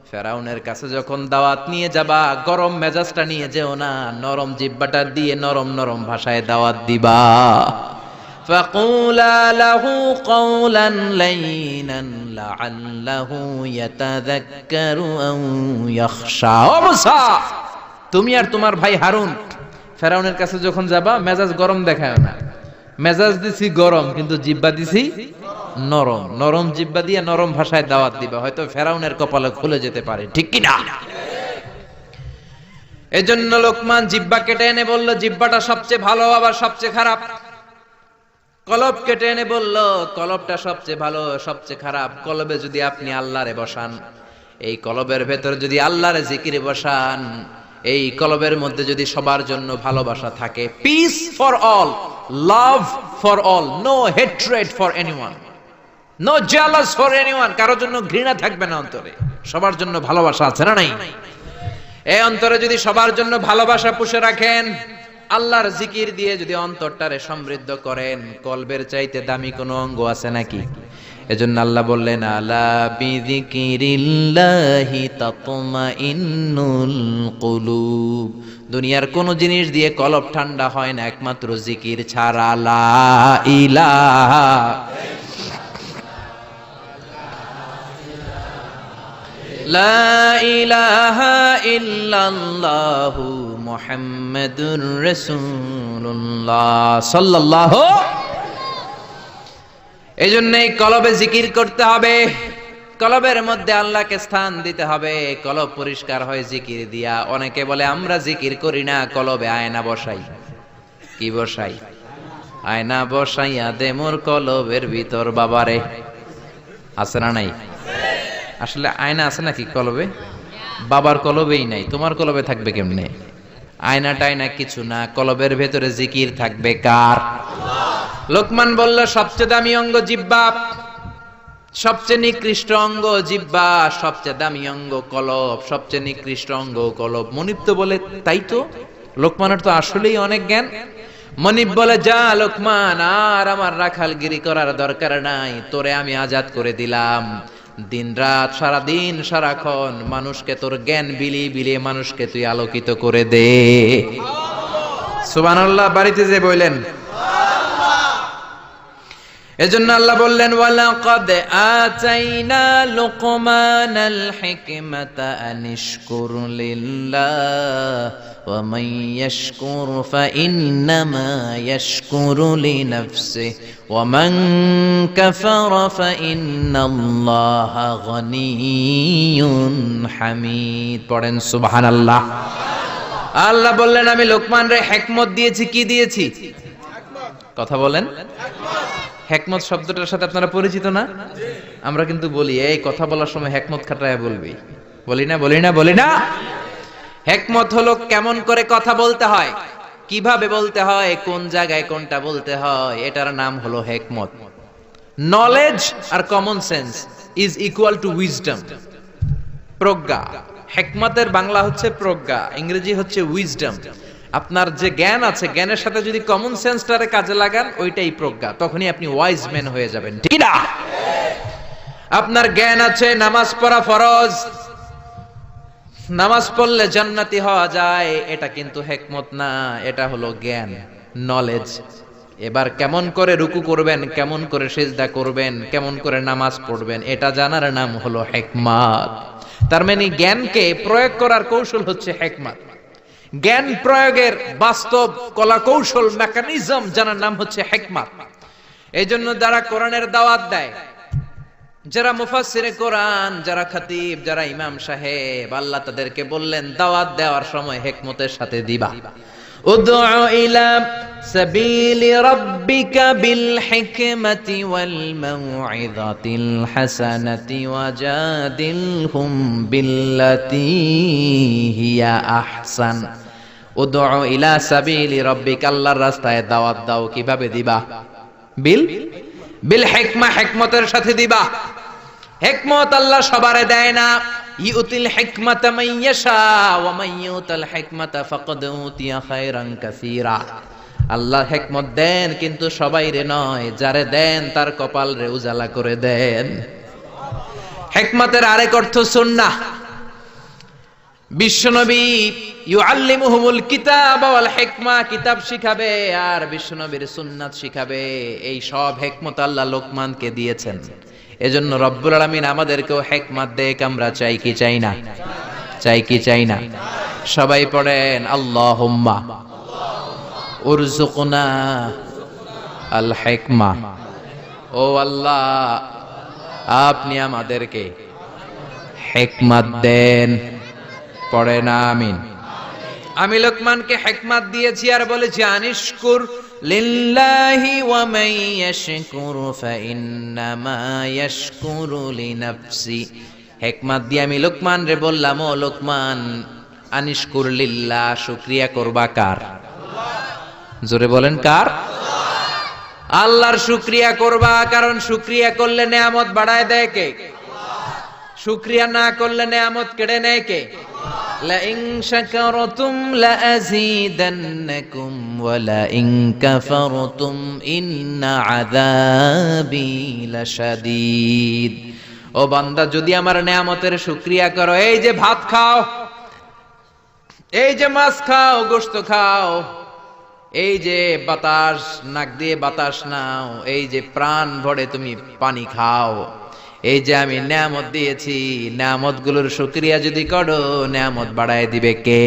ফেরাউনের কাছে যখন দাওয়াত নিয়ে যাবা, গরম মেজাজটা নিয়ে যেও না, নরম জিহ্বাটা দিয়ে নরম নরম ভাষায় দাওয়াত দিবা। ফাকুলা লাহু কওলান লাইনান লাআল্লাহু ইয়াতাযাক্কারু আও ইয়াখশা। ও মুসা, তুমি আর তোমার ভাই হারুন ফেরাউনের কাছে যখন যাবা, মেজাজ গরম দেখায় না। মেজাজ দিছি গরম, কিন্তু জিহ্বা দিছি নরম। নরম জিহ্বা দিয়ে নরম ভাষায় দাওয়াত দিবা, হয়তো ফেরাউনের কপালে খুলে যেতে পারে, ঠিক কি না? এজন্য লোকমান জিহ্বা কেটে এনে বলল, জিহ্বাটা সবচেয়ে ভালো আবার সবচেয়ে খারাপ। কলব কেটে এনে বলল, কলবটা সবচেয়ে ভালো সবচেয়ে খারাপ। কলবে যদি আপনি আল্লাহরে বসান, এই কলবের ভেতরে যদি আল্লাহরে জিকিরে বসান, এই কলবের মধ্যে যদি সবার জন্য ভালোবাসা থাকে, peace for all, love for all, no hatred for anyone, no jealous for anyone, কারোর জন্য ঘৃণা থাকবে না অন্তরে, সবার জন্য ভালোবাসা আছে না নাই? এই অন্তরে যদি সবার জন্য ভালোবাসা পুষে রাখেন, আল্লাহর জিকির দিয়ে যদি অন্তরটারে সমৃদ্ধ করেন, কলবের চাইতে দামি কোনো অঙ্গ আছে নাকি? এজন্য আল্লাহ বললেন, আলা বিযিকিরিল্লাহি তাতমাইন্নুল কুলুব। দুনিয়ার কোন জিনিস দিয়ে কলব ঠান্ডা হয় না, একমাত্র জিকির ছাড়া। লা ইলাহা লা ইলাহা ইল্লাল্লাহু মুহাম্মাদুর রাসূলুল্লাহ সাল্লাল্লাহু। এইজন্যই কলবে জিকির করতে হবে, কলবের মধ্যে আল্লাহকে স্থান দিতে হবে। কলব পরিষ্কার হয় জিকির দিয়া। অনেকে বলে আমরা জিকির করি না, কলবে আয়না বসাই। কি বসাই? আয়না বসাইয়া দে মোর কলবের ভিতর বাবারে। আছে না নাই? আসলে আয়না আছে নাকি কলবে? বাবার কলবেই নাই, তোমার কলবে থাকবে কেমনে? আয়না টায়না কিছু না, কলবের ভেতরে জিকির থাকবে কার? লোকমান বলল সবচেয়ে দামি অঙ্গ জিহ্বা। সবচেয়ে নিকৃষ্ট অঙ্গ জিহ্বা, সবচেয়ে দামি অঙ্গ কলব, সবচেয়ে নিকৃষ্ট অঙ্গ কলব। মনিব তো বলে তাই তো, লোকমানের তো আসলেই অনেক জ্ঞান। মনিব বলে, যা লোকমান, আর আমার রাখালগিরি করার দরকার নাই, তোরে আমি আজাদ করে দিলাম। দিন রাত সারাদিন সারাক্ষণ মানুষকে তোর জ্ঞান বিলিয়ে বিলিয়ে মানুষকে তুই আলোকিত করে দে। সুবহানাল্লাহ বাড়িতে যে বললেন। এজন্য আল্লাহ বললেন, ওয়ালাকাদ আতাইনা লুকমানাল হিকমাতা আনিশকুর লিল্লাহ ওয়া মান ইয়াশকুর ফাইন্নামা ইয়াশকুরু লিনাফসিহি ওয়া মান কাফারা ফাইন্নাল্লাহা গনিয়্যুন হামিদ। পড়েন সুবহানাল্লাহ। আল্লাহ বললেন, আমি লোকমান রে হিকমত দিয়েছি। কি দিয়েছি? কথা বলেন। হেকমত শব্দটার সাথে আপনারা পরিচিত না? আমরা কিন্তু বলি, এই কথা বলার সময় হেকমত খাটায় বলবি, বলি না। হেকমত হলো কেমন করে কথা বলতে হয়, কিভাবে বলতে হয়, কোন জায়গায় কোনটা বলতে হয়, এটার নাম হলো হেকমত। নলেজ আর common sense is equal to wisdom, প্রজ্ঞা। হেকমতের বাংলা হচ্ছে প্রজ্ঞা, ইংরেজি হচ্ছে উইজডম। আপনার যে জ্ঞান আছে, জ্ঞানের সাথে যদি কমন সেন্সটারে কাজে লাগান, ওইটাই প্রজ্ঞা, তখনই আপনি ওয়াইজ ম্যান হয়ে যাবেন, ঠিক না? আপনার জ্ঞান আছে নামাজ পড়া ফরজ, নামাজ পড়লে জান্নাতি হওয়া যায়, এটা কিন্তু হেকমত না, এটা হলো জ্ঞান, নলেজ। এবার কেমন করে রুকু করবেন, কেমন করে সিজদা করবেন, কেমন করে নামাজ পড়বেন, এটা জানার নাম হলো হেকমত। তার মানে জ্ঞানকে প্রয়োগ করার কৌশল হচ্ছে হেকমত। জ্ঞান প্রয়োগের বাস্তব কলা কৌশল মেকানিজম জানার নাম হচ্ছে হিকমত। এই জন্য যারা কোরআনের দাওয়াত দেয়, যারা মুফাসসিরে কোরআন, যারা খতিব, যারা ইমাম সাহেব, আল্লাহ তাদেরকে বললেন দাওয়াত দেওয়ার সময় হিকমতের সাথে দিবা। উদউ ইলা সাবিলি রাব্বিকা বিল হিকমাতি ওয়াল মাউইযাতিল হাসানাতি ওয়াজাদিলহুম বিল্লাতী হিয়া আহসান। উদউ ইলা সাবিলি রাব্বিকা, আল্লাহর রাস্তায় দাওয়াত দাও। কিভাবে দিবা? বিল হিকমা, হিকমতের সাথে দিবা। হিকমত আল্লাহ সবারে দেয় না। ইউতিল হিকমাতা মান ইয়াশা ওয়া মান ইউতাল হিকমাতা ফাকাদ উতিয়া খায়রান কাসীরা। আল্লাহ হিকমত দেন, কিন্তু সবাইরে নয়, যারে দেন তার কপাল রে উজালা করে দেন। হিকমতের আরেক অর্থ সুন্নাহ। বিশ্বনবী ইউআল্লিমুহুমুল কিতাব ওয়াল হিকমা, কিতাব শিখাবে আর বিশ্বনবীর সুন্নাত শিখাবে। এই সব হিকমত আল্লাহ লোকমানকে দিয়েছেন। এজন্য রব্বুল আলামিন আমাদেরকেও হিকমত দেখ, আমরা চাই কি চাই না? চাই কি চাই না? সবাই পড়েন, আল্লাহুম্মা উরযুকনা আল হিকমা। ও আল্লাহ, আপনি আমাদেরকে হিকমত দেন। পড়েন আমিন। আমি লোকমানকে হিকমত দিয়েছি আর বলেছি, আনিশকুর লিল্লাহি ওয়া মান ইয়াশকুরু ফাইন্নামা ইয়াশকুরু লিনাফসি। হিকমত দিয়ে আমি লোকমান রে বললাম, ও লোকমান, আনিশকুর লিল্লাহ, শুকরিয়া করবা কার? জোরে বলেন, কার? আল্লাহর শুকরিয়া করবা, কারণ শুকরিয়া করলে নেয়ামত বাড়ায় দেয় কে? শুকরিয়া না করলে নেয়ামত কেড়ে নেয় কে? লাইন শাকারতুম লাযীদান্নাকুম ওয়া লাইন কাফারতুম ইন্না আযাবি লাশাদীদ। ও বান্দা, যদি আমার নেয়ামতের শুকরিয়া করো, এই যে ভাত খাও, এই যে মাছ খাও, গোশত খাও, এই যে বাতাস, নাক দিয়ে বাতাস নাও, এই যে প্রাণ ভরে তুমি পানি খাও, এই যে আমি নেয়ামত দিয়েছি, নেয়ামতগুলোর শুকরিয়া যদি করো, নেয়ামত বাড়ায় দিবে কে?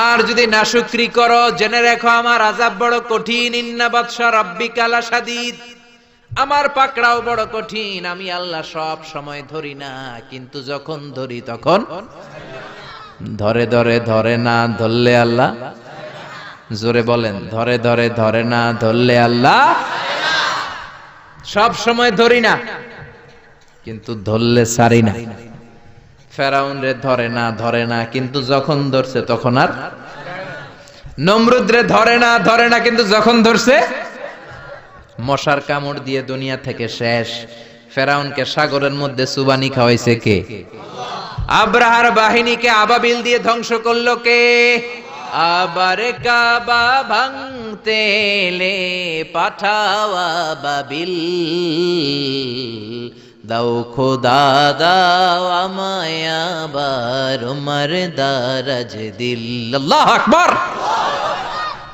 আর যদি নাশুকরি করো, জেনে রেখো আমার আযাব বড় কঠিন। ইন্না বাতশা রাব্বিকা লাশাদীদ, আমার পাকড়াও বড় কঠিন। আমি আল্লাহ সব সময় ধরি না, কিন্তু যখন ধরি তখন ধরে ধরে ধরে না ধরলে আল্লাহ। জোরে বলেন, ধরে ধরে ধরে না ধরলে আল্লাহ। সব সময় ধরি না, কিন্তু ধরলে ছাড়ি না। ফেরাউন রে ধরে না, কিন্তু যখন ধরছে তখন আর। নমরুদ রে ধরে না, কিন্তু যখন ধরছে মশার কামড় দিয়ে দুনিয়া থেকে শেষ। ফেরাউনকে সাগরের মধ্যে সুবানি খাওয়াইছে কে? আব্রাহার বাহিনীকে আবাবিল দিয়ে ধ্বংস করলো কে? আবার কাবা ভাঙতে এলে পাঠাও আবাবিল, দাও খোদা দাও আমায় আবার উমর দারাজ দিল। আল্লাহু আকবার।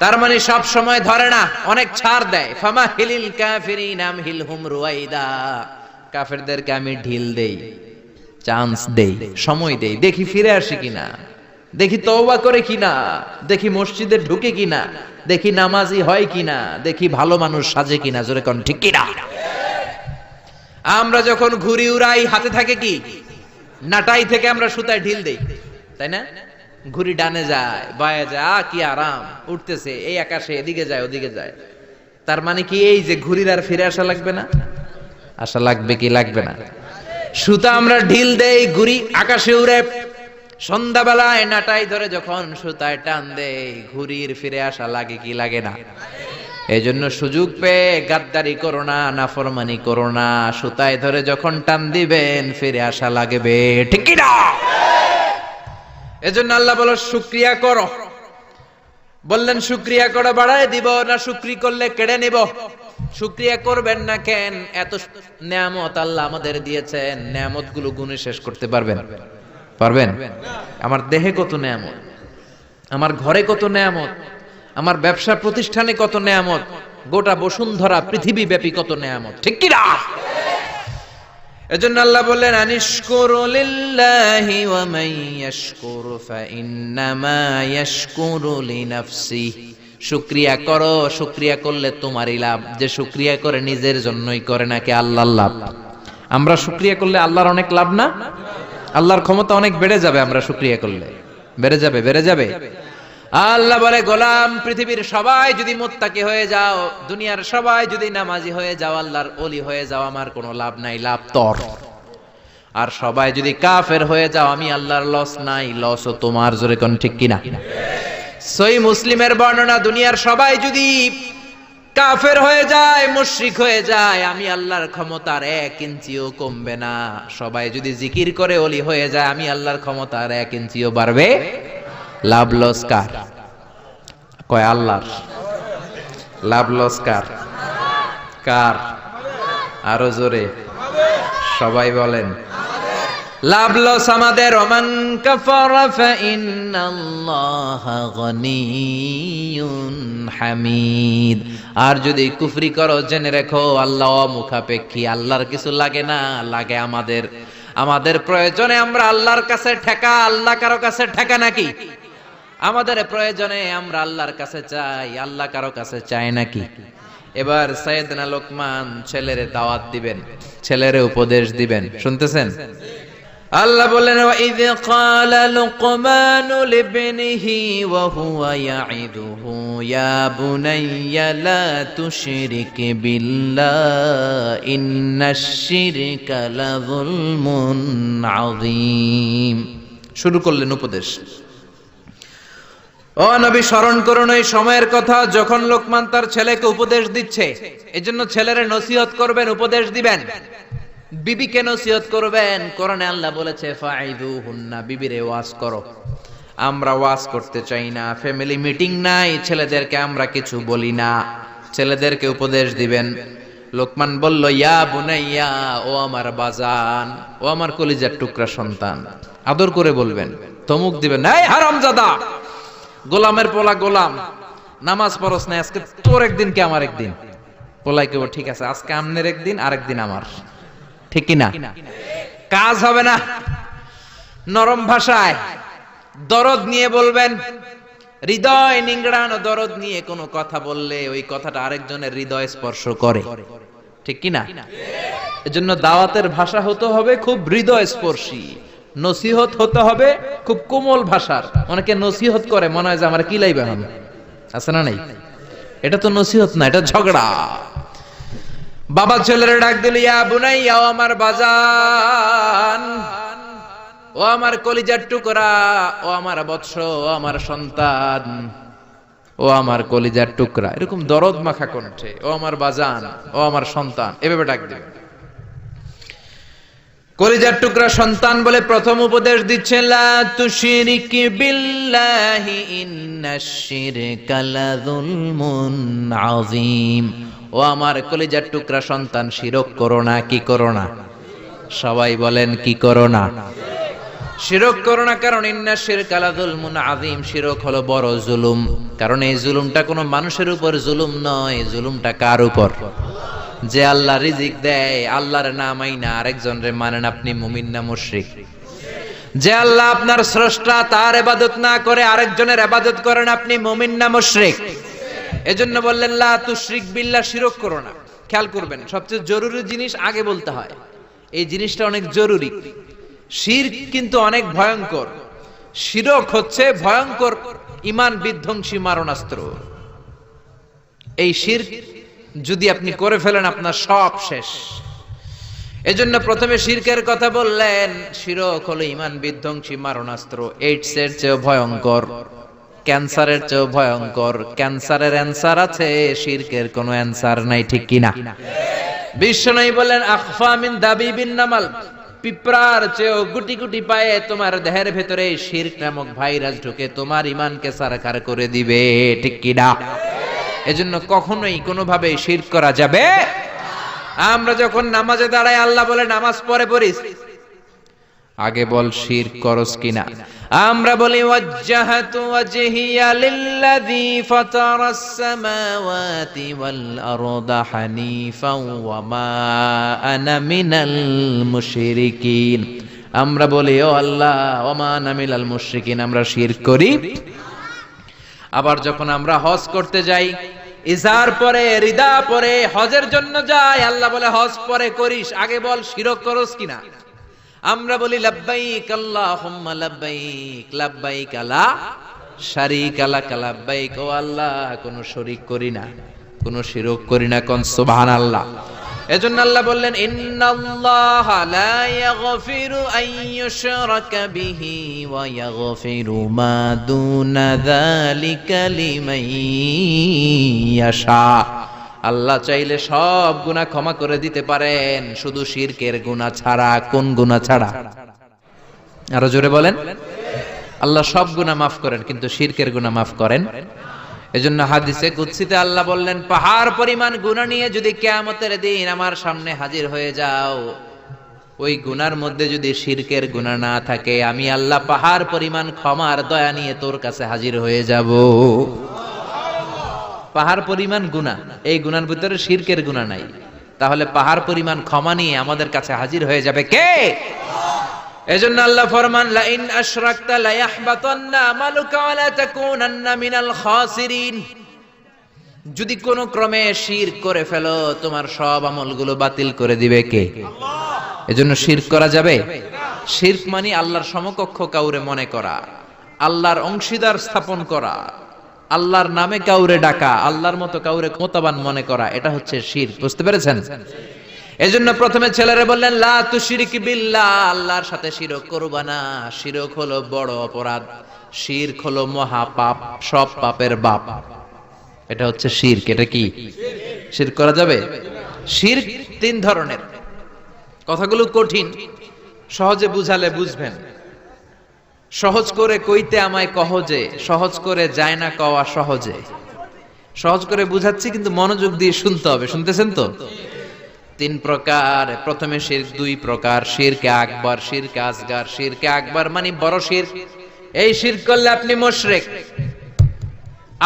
তার মানে সব সময় ধরে না, অনেক ছাড় দেয়। ফামাহিলিল কাফিরিন আমহিলহুম রুয়াইদা, কাফেরদেরকে আমি ঢিল দেই, চান্স দেই, সময় দেই, দেখি ফিরে আসে কিনা, দেখি তওবা করে কিনা, দেখি মসজিদে ঢুকে কিনা, দেখি নামাজি হয় কিনা, দেখি ভালো মানুষ সাজে কিনা। জোরে কোন ঠিক কিনা? আমরা যখন ঘুড়ি উড়াই হাতে থাকে কি? নাটাই থেকে আমরা সুতায় ঢিল দেই, তাই না? ঘুড়ি ডানে যায়, বায়ে যায়, কি আরাম, উঠতেছে এই আকাশে, এদিকে যায় ওদিকে যায়। তার মানে কি এই যে ঘুড়ির আর ফিরে আসা লাগবে না? আসা লাগবে কি লাগবে না? সুতা আমরা ঢিল দেই, ঘুড়ি আকাশে উড়ে। সন্ধ্যাবেলায় নাটাই ধরে যখন সুতায় টান দেই, ঘুড়ির ফিরে আসা লাগে কি লাগে না? এই জন্য সুযোগ পেয়ে গাদ্দারি করো না, নাফরমানি করো না। সুতায় ধরে যখন টান দিবেন ফিরে আসা লাগবে, ঠিক কি না? এজন্য আল্লাহ বলো শুকরিয়া করো। বললেন শুকরিয়া করে বাড়ায় দিব না, শুকরি করলে কেড়ে নিব। শুকরিয়া করবেন না কেন? এত নেয়ামত আল্লাহ আমাদের দিয়েছেন, নেয়ামত গুলো গুণে শেষ করতে পারবেন? পারবেন? আমার দেহে কত নেয়ামত, আমার ঘরে কত নেয়ামত, আমার ব্যবসা প্রতিষ্ঠানে কত নেয়ামত, গোটা বসুন্ধরা পৃথিবী ব্যাপী কত নেয়ামত, ঠিক কি না? এজন্য আল্লাহ বললেন আনিশকুরু লিল্লাহি ওয়া মান ইয়াশকুরু ফাইন্নামা ইয়াশকুরু লিনাফসিহি। শুকরিয়া করো, শুকরিয়া করলে তোমারই লাভ। যে শুকরিয়া করে নিজের জন্যই করে নাকি আল্লাহর লাভ? আমরা শুকরিয়া করলে আল্লাহর অনেক লাভ না? আল্লাহর ক্ষমতা অনেক বেড়ে যাবে আমরা শুকরিয়া করলে, বেড়ে যাবে, বেড়ে যাবে। আল্লাহ বলে গোলাম, পৃথিবীর সবাই যদি মুত্তাকি হয়ে যাও, দুনিয়ার সবাই যদি নামাজি হয়ে যাও, আল্লাহর ওলি হয়ে যাও, আমার কোনো লাভ নাই, লাভ তোর। আর সবাই যদি কাফের হয়ে যাও, আমি আল্লাহর লস নাই, লসও তোমার। জোরে কোন ঠিক কিনা? সহিহ মুসলিমের বর্ণনা, দুনিয়ার সবাই যদি কাফের হয়ে যায়, মুশরিক হয়ে যায়, আমি আল্লাহর ক্ষমতার 1 ইঞ্চিও কমবে না। সবাই যদি জিকির করে ওলি হয়ে যায়, আমি আল্লাহর ক্ষমতার 1 ইঞ্চিও বাড়বে। লাভ লস কার? কয় আল্লাহর। লাভ লস কার? কার? আরো জোরে সবাই বলেন। লাভ লস আমাদের। ওমান কাফারা ফাইন্নাল্লাহা গনিয়্যুন হামিদ। আর যদি কুফরি করো, জেনে রেখো আল্লাহ মুখাপেক্ষী, আল্লাহর কিছু লাগে না, লাগে আমাদের। আমাদের প্রয়োজনে আমরা আল্লাহর কাছে ঠেকা, আল্লাহ কারো কাছে ঠেকা নাকি? আমাদের প্রয়োজনে আমরা আল্লাহর কাছে চাই, আল্লাহ কারো কাছে চায় নাকি? এবার সাইয়েদনা লোকমান ছেলেরে দাওয়াত দিবেন, ছেলেরে উপদেশ দিবেন, শুনতেছেন? আল্লাহ বললেন ওয়াইয ক্বালা লুকমানু লিবনিহি ওয়া হুয়া ইয়াইদুহু ইয়া বুনাইয়া লা তুশরিক বিল্লাহ ইন্নাশ শিরকা লাযুলমুন আযীম। শুরু করলেন উপদেশ। ও নবী, স্মরণ করুন এই সময়ের কথা যখন লোকমান তার ছেলেকে উপদেশ দিচ্ছে। এজন্য ছেলেরে নসিহত করবেন, উপদেশ দিবেন। বিবিকে নসিহত করবেন। কোরআনে আল্লাহ বলেছে ফাইদুহুন্না, বিবিরে ওয়াজ করো। আমরা ওয়াজ করতে চাই না, ফ্যামিলি মিটিং নাই, ছেলেদেরকে আমরা কিছু বলি না, ছেলেদেরকে উপদেশ দিবেন। লোকমান বলল ইয়া বুনাইয়া, ও আমার বাজান, ও আমার কলিজার টুকরা সন্তান। আদর করে বলবেন, ধমক দিবেন না, এই হারামজাদা, গোলামের পোলা গোলাম, নামাজ পড়স না, আজকে তোর একদিন কি আমার একদিন। পোলাই কেবল ঠিক আছে, আজকে আমনের একদিন, আরেকদিন আমার, ঠিক কিনা? কাজ হবে না। নরম ভাষায় দরদ নিয়ে বলবেন। হৃদয় নিংড়ানো দরদ নিয়ে কোনো কথা বললে ওই কথাটা আরেকজনের হৃদয় স্পর্শ করে, ঠিক কিনা? এজন্য দাওয়াতের ভাষা হতে হবে খুব হৃদয় স্পর্শী, নসিহত হতে হবে খুব কোমল ভাষার। অনেকে নসিহত করে মনে হয় যে আমার কি লাইবে এখন, আছে না নাই? এটা তো নসিহত না, এটা ঝগড়া। বাবা ছেলের ডাক দিল ইয়া বুনাইয়া, ও আমার বাজান, ও আমার কলিজার টুকরা, ও আমার বৎস, ও আমার সন্তান, ও আমার কলিজার টুকরা। এরকম দরদ মাখা কণ্ঠে, ও আমার বাজান, ও আমার সন্তান, এভাবে ডাক দিবেন। কলিজার টুকরা সন্তান বলে প্রথম উপদেশ দিচ্ছেন, লা তুশরিক বিল্লাহি ইন্নাশ শিরকা লাযুলমুন আযীম। ও আমার কলিজার টুকরা সন্তান, শিরক করো না। কি করো না? সবাই বলেন, কি করো না? শিরক করো না, কারণ ইন্নাশ শিরকা লাযুলমুন আযীম, শিরক হলো বড় জুলুম। কারণ এই জুলুমটা কোনো মানুষের উপর জুলুম নয়, জুলুমটা কার উপর? যে আল্লাহ রিজিক দেয়, আল্লাহর না মাইনা আরেকজনের মানেন, আপনি মুমিন না মুশরিক? যে আল্লাহ আপনার স্রষ্টা, তার ইবাদত না করে আরেকজনের ইবাদত করেন, আপনি মুমিন না মুশরিক? এজন্য বললেন লা তুশরিক বিল্লাহ, শিরক করো না। খেয়াল করবেন, সবচেয়ে জরুরি জিনিস আগে বলতে হয়। এই জিনিসটা অনেক জরুরি। শিরক কিন্তু অনেক ভয়ঙ্কর। শিরক হচ্ছে ভয়ঙ্কর ঈমান বিধ্বংসী মারণাস্ত্র। এই শিরক যদি আপনি করে ফেলেন, আপনার সব শেষ। এজন্য প্রথমে শিরকের কথা বললেন। শিরক হলো ঈমান বিধ্বংসী মারণাস্ত্র। এইডস এর চেয়ে ভয়ঙ্কর, ক্যান্সারের চেয়ে ভয়ঙ্কর। ক্যান্সারের অ্যানসার আছে, শিরকের কোনো অ্যানসার নাই, ঠিক কিনা? বিশ্বনবী বলেন, আখফা মিন দাবিবিন নামাল, পিঁপড়ার চেয়েও গুটি গুটি পায়ে তোমার দেহের ভেতরে শিরক নামক ভাইরাস ঢুকে তোমার ঈমানকে সারখার করে দিবে, ঠিক কিনা? এজন্য কখনোই কোনোভাবে শিরক করা যাবে। আমরা যখন নামাজে দাঁড়াই, আল্লাহ বলে নামাজ পড়ে পড়িস, আগে বল শিরক করস কিনা। আমরা বলি ওয়াজ্জাহাতু ওয়াজহিয়া লিল্লাযী ফাতারাস সামাওয়াতি ওয়াল আরদা হানিফাও ওয়া মা আনা মিনাল মুশরিকিন। আমরা বলি ও আল্লাহ, ওয়া মা আনা মিনাল মুশরিকিন, আমরা শিরক করি। আবার যখন আমরা হজ করতে যাই, ইজার পরে রিদা পরে হজের জন্য যাই, আল্লাহ বলে হজ পরে করিস, আগে বল শিরক করস কিনা। আমরা বলি লাব্বাইক আল্লাহুম্মা লাব্বাইক, লাব্বাইক লা শারীকা লাক লাব্বাইক, ও আল্লাহ কোনো শরীক করি না, কোনো শিরক করি না, কোন সুবহানাল্লাহ। এজন্য আল্লাহ বললেন, ইন্নাল্লাহা লা ইয়াগফিরু আন ইউশরাকা বিহি ওয়া ইয়াগফিরু মা দুনা যালিকা লিমান ইয়াশা। আল্লাহ চাইলে সব গুনাহ ক্ষমা করে দিতে পারেন, শুধু শিরকের গুনাহ ছাড়া। কোন গুনাহ ছাড়া? আরো জোরে বলেন। আল্লাহ সব গুনাহ মাফ করেন, কিন্তু শিরকের গুনাহ মাফ করেন। এজন্য হাদিসে কুদসিতে আল্লাহ বললেন, পাহাড় পরিমাণ গুনাহ নিয়ে যদি কিয়ামতের দিন আমার সামনে হাজির হয়ে যাও, ওই গুনার মধ্যে যদি শিরকের গুনাহ না থাকে, আমি আল্লাহ পাহাড় পরিমাণ ক্ষমার দয়া নিয়ে তোর কাছে হাজির হয়ে যাব। পাহাড় পরিমাণ গুনাহ, এই গুনার ভিতরে শিরকের গুনাহ নাই, তাহলে পাহাড় পরিমাণ ক্ষমা নিয়ে আমাদের কাছে হাজির হয়ে যাবে কে? এজন্য আল্লাহ ফরমান, লা ইন আশরাকতা লা ইয়াহবাতান্না আমালুকা ওয়া লা তাকুনান্না মিনাল খাসিরিন। যদি কোন ক্রমে শিরক করে ফেলো, তোমার সব আমলগুলো বাতিল করে দিবে কে? আল্লাহ। এজন্য শিরক করা যাবে? শিরক মানে আল্লাহর সমকক্ষ কাউরে মনে করা, আল্লাহর অংশীদার স্থাপন করা, আল্লাহর নামে কাউরে ডাকা, আল্লাহর মতো কাউরে ক্ষমতাবান মনে করা, এটা হচ্ছে শিরক। বুঝতে পেরেছেন? এজন্য প্রথমে ছেলেরা বললেন, লা তুশরিক বিল্লাহ, আল্লাহর সাথে শিরক করবা না। শিরক হলো বড় অপরাধ, শিরক হলো মহা পাপ, সব পাপের বাপ। এটা হচ্ছে শিরক। এটা কি শিরক করা যাবে? শিরক তিন ধরনের। কথাগুলো কঠিন, সহজে বুঝালে বুঝবেন। সহজ করে কইতে আমায় কহজে, সহজ করে যায় না কওয়া সহজে। সহজ করে বুঝাচ্ছি, কিন্তু মনোযোগ দিয়ে শুনতে হবে। শুনতেছেন তো? তিন প্রকার। প্রথমে শিরক দুই প্রকার, শিরকে আকবার, শিরকে আসগার। শিরকে আকবার মানে বড় শিরক, এই শিরক করলে আপনি মুশরিক।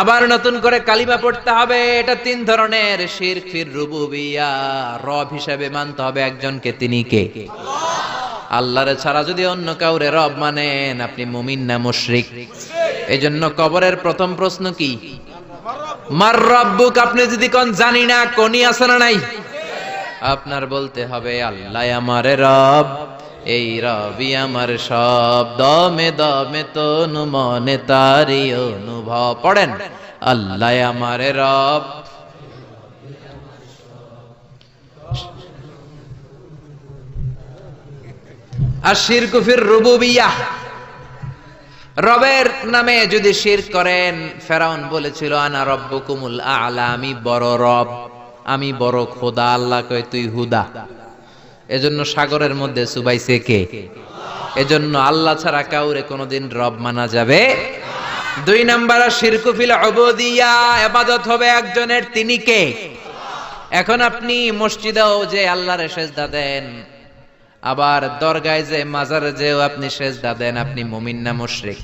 আবার নতুন করে কালিমা পড়তে হবে। এটা তিন ধরনের শিরক ফির রুবুবিয়া, রব হিসেবে মানতে হবে একজনকে। তিনি কে? আল্লাহ। আল্লাহরে ছাড়া যদি অন্য কাউরে রব মানেন, আপনি মুমিন না মুশরিক? এজন্য কবরের প্রথম প্রশ্ন কি? মার রব্বুক। আপনি যদি কোন জানি না, কোনি আছে না নাই? আপনার বলতে হবে, আল্লাহ আমার রব, এই রবি আমার সব, দমে দমে তনু মনে তারি অনুভব। পড়েন, আল্লাহ আমার রব। আশিরকু ফির রুবুবিয়াহ, রবের নামে যদি শিরক করেন, ফেরাউন বলেছিল আনা রব্বুকুমুল আ'লা, আমি বড় রব, আমি বড় খোদা। আল্লাহ কয় তুই হুদা। এজন্য সাগরের মধ্যে চুবাইছে কে? এজন্য আল্লাহ ছাড়া কাউরে কোনোদিন রব মানা যাবে। 2 নাম্বার শিরকু ফিল উবুদিয়্যা, ইবাদত হবে একজনের, তিনি কে? এখন আপনি মসজিদেও যে আল্লাহর সেজদা দেন, আবার দরগায় যে মাজারে যেও আপনি সেজদা দেন, আপনি মুমিন না মুশরিক?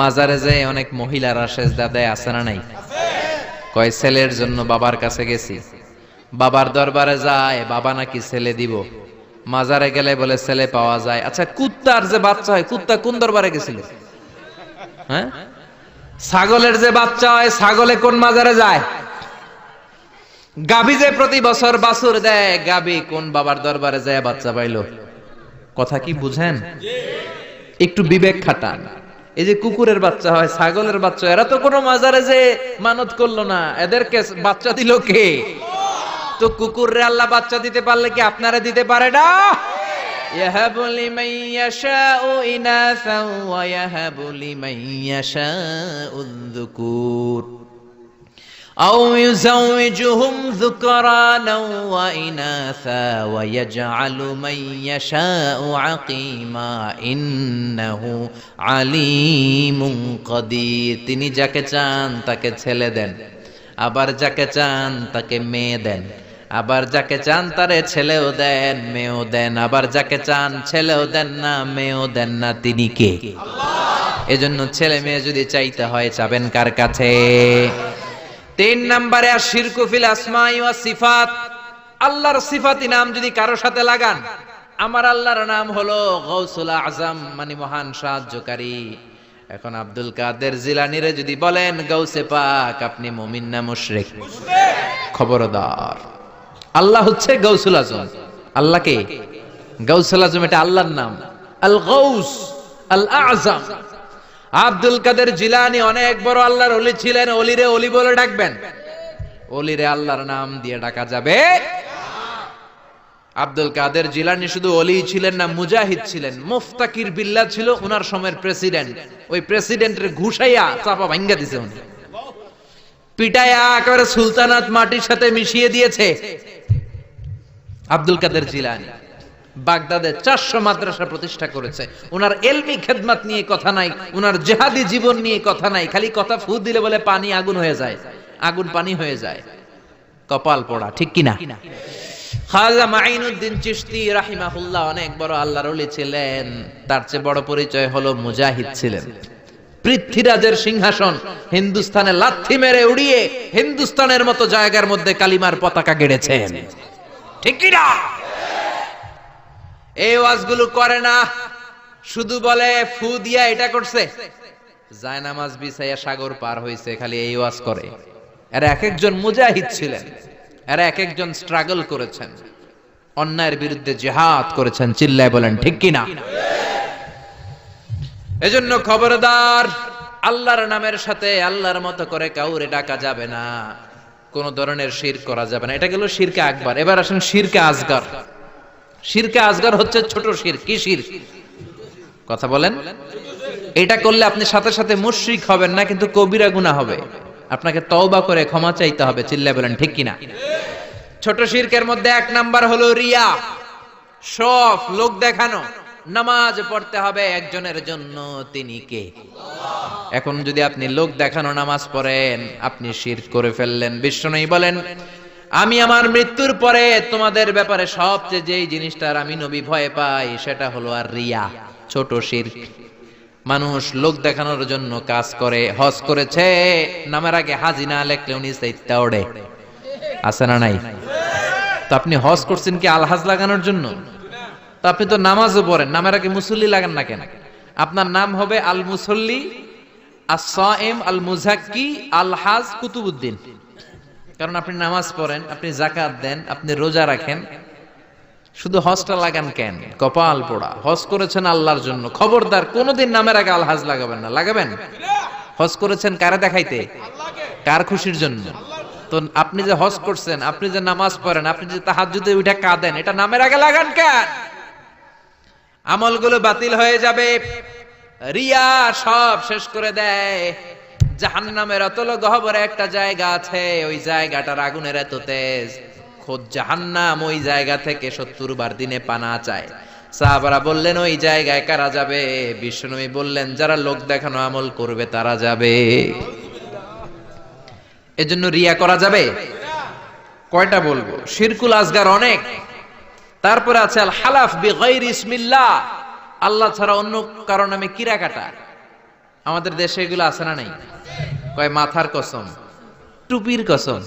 মাজারে যে অনেক মহিলারা সেজদা দেয়, আছে না নাই? কয় ছেলের জন্য বাবার কাছে গেছি, বাবার দরবারে যায়, বাবা নাকি ছেলে দিব। মাজারে গেলে বলে ছেলে পাওয়া যায়। আচ্ছা, কুত্তার যে বাচ্চা হয়, কুত্তা কোন দরবারে গেছিল? হ্যাঁ, ছাগলের যে বাচ্চা হয়, ছাগলে কোন মাজারে যায়? গাভী যে প্রতি বছর বাছুর দেয়, গাভী কোন বাবার দরবারে যায় বাচ্চা পাইলো? কথা কি বুঝেন? একটু বিবেক খাটান। এই যে কুকুরের বাচ্চা হয়, ছাগলের বাচ্চা, এরা তো কোনো মাজারে যে মানত করলো না, এদেরকে বাচ্চা দিল কে? তো কুকুররে আল্লাহ বাচ্চা দিতে পারলে কি আপনারা দিতে পারে না? ইয়াহাবু লিমান ইয়াশাউ ইনাসা ওয়া ইয়াহাবু লিমান ইয়াশাউ যুকুর আও ইউযাওয়িজুহুম যুকরানা ওয়া ইনাসা ওয়া ইয়াজআলু মান ইয়াশাউ আকীমা ইন্নাহু আলীমুন কাদির। তিনি যাকে চান তাকে ছেলে দেন, আবার যাকে চান তাকে মেয়ে দেন, আবার যাকে চান তারে ছেলেও দেন মেয়েও দেন, আবার যাকে চান ছেলেও দেন না মেয়েও দেন না। তিনি কে? আল্লাহ। এজন্য ছেলে মেয়ে যদি চাইতে হয়, চাবেন কার কাছে? 3 নম্বরে আশিরকু ফিল আসমাই ওয়া সিফাত। আল্লাহর সিফাতি নাম যদি কারো সাথে লাগান, আমার আল্লাহর নাম হলো গাউসুল আজম, মানে মহান সাহায্যকারী। এখন আব্দুল কাদের জিলানীরে যদি বলেন গাউসে পাক, আপনি মুমিন না মুশরিক? খবরদার। আল্লাহ হচ্ছে গাউসুল আজম। আল্লাহ কে? গাউসুল আজম, এটা আল্লাহর নাম, আল গাউস আল আজম। আব্দুল কাদের জিলানী অনেক বড় আল্লাহর ওলি ছিলেন। ওলিরে ওলি বলে ডাকবেন? ওলিরে আল্লাহর নাম দিয়ে ডাকা যাবে? আব্দুল কাদের জিলানী শুধু ওলি ছিলেন না, মুজাহিদ ছিলেন। মুফতাকির বিল্লাহ ছিল ওনার সময়ের প্রেসিডেন্ট। ওই প্রেসিডেন্টের ঘুষাইয়া চাপা ভাঙ্গা দিছে উনি, পিটাইয়া একেবারে সুলতানাত মাটির সাথে মিশিয়ে দিয়েছে আব্দুল কাদের জিলানী। বাগদাদে 400 মাদ্রাসা প্রতিষ্ঠা করেছে। ওনার এলমি খেদমত নিয়ে কথা নাই, ওনার জিহাদি জীবন নিয়ে কথা নাই, খালি কথা ফু দিলে বলে পানি আগুন হয়ে যায়, আগুন পানি হয়ে যায়। কপাল পোড়া, ঠিক কিনা? খাজা মাইনুদ্দিন চিশতি রাহিমাহুল্লাহ অনেক বড় আল্লাহর ওলি ছিলেন। তার চেয়ে বড় পরিচয় হলো মুজাহিদ ছিলেন। পৃথ্বীরাজের সিংহাসন হিন্দুস্তানে লাথি মেরে উড়িয়ে হিন্দুস্তানের মতো জায়গার মধ্যে কালিমার পতাকা গেড়েছেন, ঠিক কিনা? এই ওয়াজগুলো করে না, শুধু বলে ফু দিয়া এটা করছে, জায়নামাজ বিছাইয়া সাগর পার হইছে, খালি এই ওয়াজ করে। এরা এক একজন মুজাহিদ ছিলেন, এরা এক একজন স্ট্রাগল করেছেন, অন্যায়ের বিরুদ্ধে জিহাদ করেছেন। চিল্লায় বলেন ঠিক কিনা? এজন্য খবরদার, আল্লাহর নামের সাথে আল্লাহর মতো করে কাউরে ডাকা যাবে না, কোন ধরনের শিরক করা যাবে না। এটা গেল শিরকে আকবার। এবার আসেন শিরকে আসগর। শিরকে আসগর হচ্ছে ছোট শিরক। কি শিরক? কথা বলেন। এটা করলে আপনি সাথে সাথে মুশরিক হবেন না, কিন্তু কবিরা গুনাহ হবে। আপনাকে তওবা করে ক্ষমা চাইতে হবে। চিল্লায় বলেন ঠিক কিনা? ছোট শিরকের মধ্যে 1 নাম্বার হলো রিয়া, শফ, লোক দেখানো। নামাজ পড়তে হবে একজনের জন্য, তিনি কে? আল্লাহ। এখন যদি আপনি লোক দেখানো নামাজ পড়েন, আপনি শিরক করে ফেললেন। বিষ্ণু বলেন, আমি আমার মৃত্যুর পরে তোমাদের ব্যাপারে সবচেয়ে যেই জিনিসটার আমি নবী ভয় পাই, সেটা হলো আর রিয়া, ছোট শিরক। মানুষ লোক দেখানোর জন্য কাজ করে। হজ করেছে, নামের আগে হাজি না লেখলে উনি সাইত্তা ওড়ে, আছে না নাই? তো আপনি হজ করছেন কি আলহাজ লাগানোর জন্য? তো আপনি তো নামাজও পড়েন, নামের আগে মুসল্লি লাগান না কেন? আপনার নাম হবে আল মুসল্লি, আস-সাইম, আল মুজাক্কি, আলহাজ কুতুবউদ্দিন। কারণ আপনি নামাজ পড়েন, আপনি যাকাত দেন, আপনি রোজা রাখেন, শুধু হজটা লাগান কেন? কপাল পোড়া। হজ করেছেন আল্লাহর জন্য, খবরদার কোনোদিন নামের আগে আলহাজ লাগাবেন না। লাগাবেন? হজ করেছেন কারে দেখাইতে? কার খুশির জন্য? তো আপনি যে হজ করছেন, আপনি যে নামাজ পড়েন, আপনি যে তাহাজ্জুদে উঠে কাঁদেন, এটা নামের আগে লাগান কেন? আমলগুলো বাতিল হয়ে যাবে। রিয়া সব শেষ করে দেয়। জাহান্নামের অতল গহ্বরে একটা জায়গা আছে, ওই জায়গাটার আগুনের এত তেজ, খোদ জাহান্নাম, ওই জায়গা থেকে 70 বার দিনে পানা চায়। সাহাবারা বললেন ওই জায়গায় কারা যাবে? বিশ্বনবী বললেন যারা লোক দেখানো আমল করবে তারা যাবে। এজন্য রিয়া করা যাবে? কয়টা বলবো? শিরকুল আসগার অনেক। তারপরে আছে আল হালাফ বিগাইরি ইসমিল্লাহ, আল্লাহ ছাড়া অন্য কারো নামে কিরা কাটা। আমাদের দেশে এগুলো আছে না নাই? কয় মাথার কসম, টুপির কসম,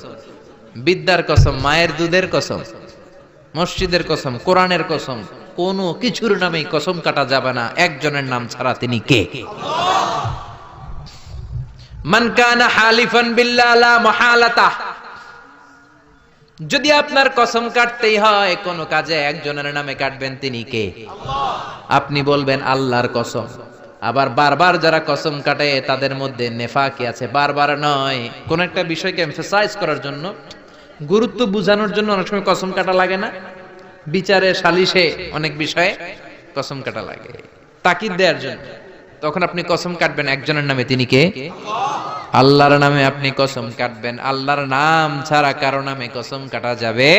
বিদ্যার কসম, মায়ের দুধের কসম, মসজিদের কসম, কোরআনের কসম, কোনো কিছুর নামে কসম কাটা যাবে না একজনের নাম ছাড়া। তিনি কে? মান কানা হালিফান বিল্লাহ লা মুহালাতা, যদি আপনার কসম কাটতেই হয় কোন কাজে একজনের নামে কাটবেন, তিনি কে? আপনি বলবেন আল্লাহর কসম। আবার বারবার যারা কসম কাটে তাদের মধ্যে নেফাকি আছে। বারবার নয়, কোন একটা বিষয়কে এমফাসাইজ করার জন্য, গুরুত্ব বোঝানোর জন্য অনেক সময় কসম কাটা লাগে না? বিচারে সালিশে অনেক বিষয়ে কসম কাটা লাগে তাকিদ দেওয়ার জন্য। তখন আপনি কসম কাটবেন একজনের নামে, তিনি কে? আল্লাহর নামে আপনি কসম কাটবেন। আল্লাহর নাম ছাড়া কারো নামে কসম কাটা যাবে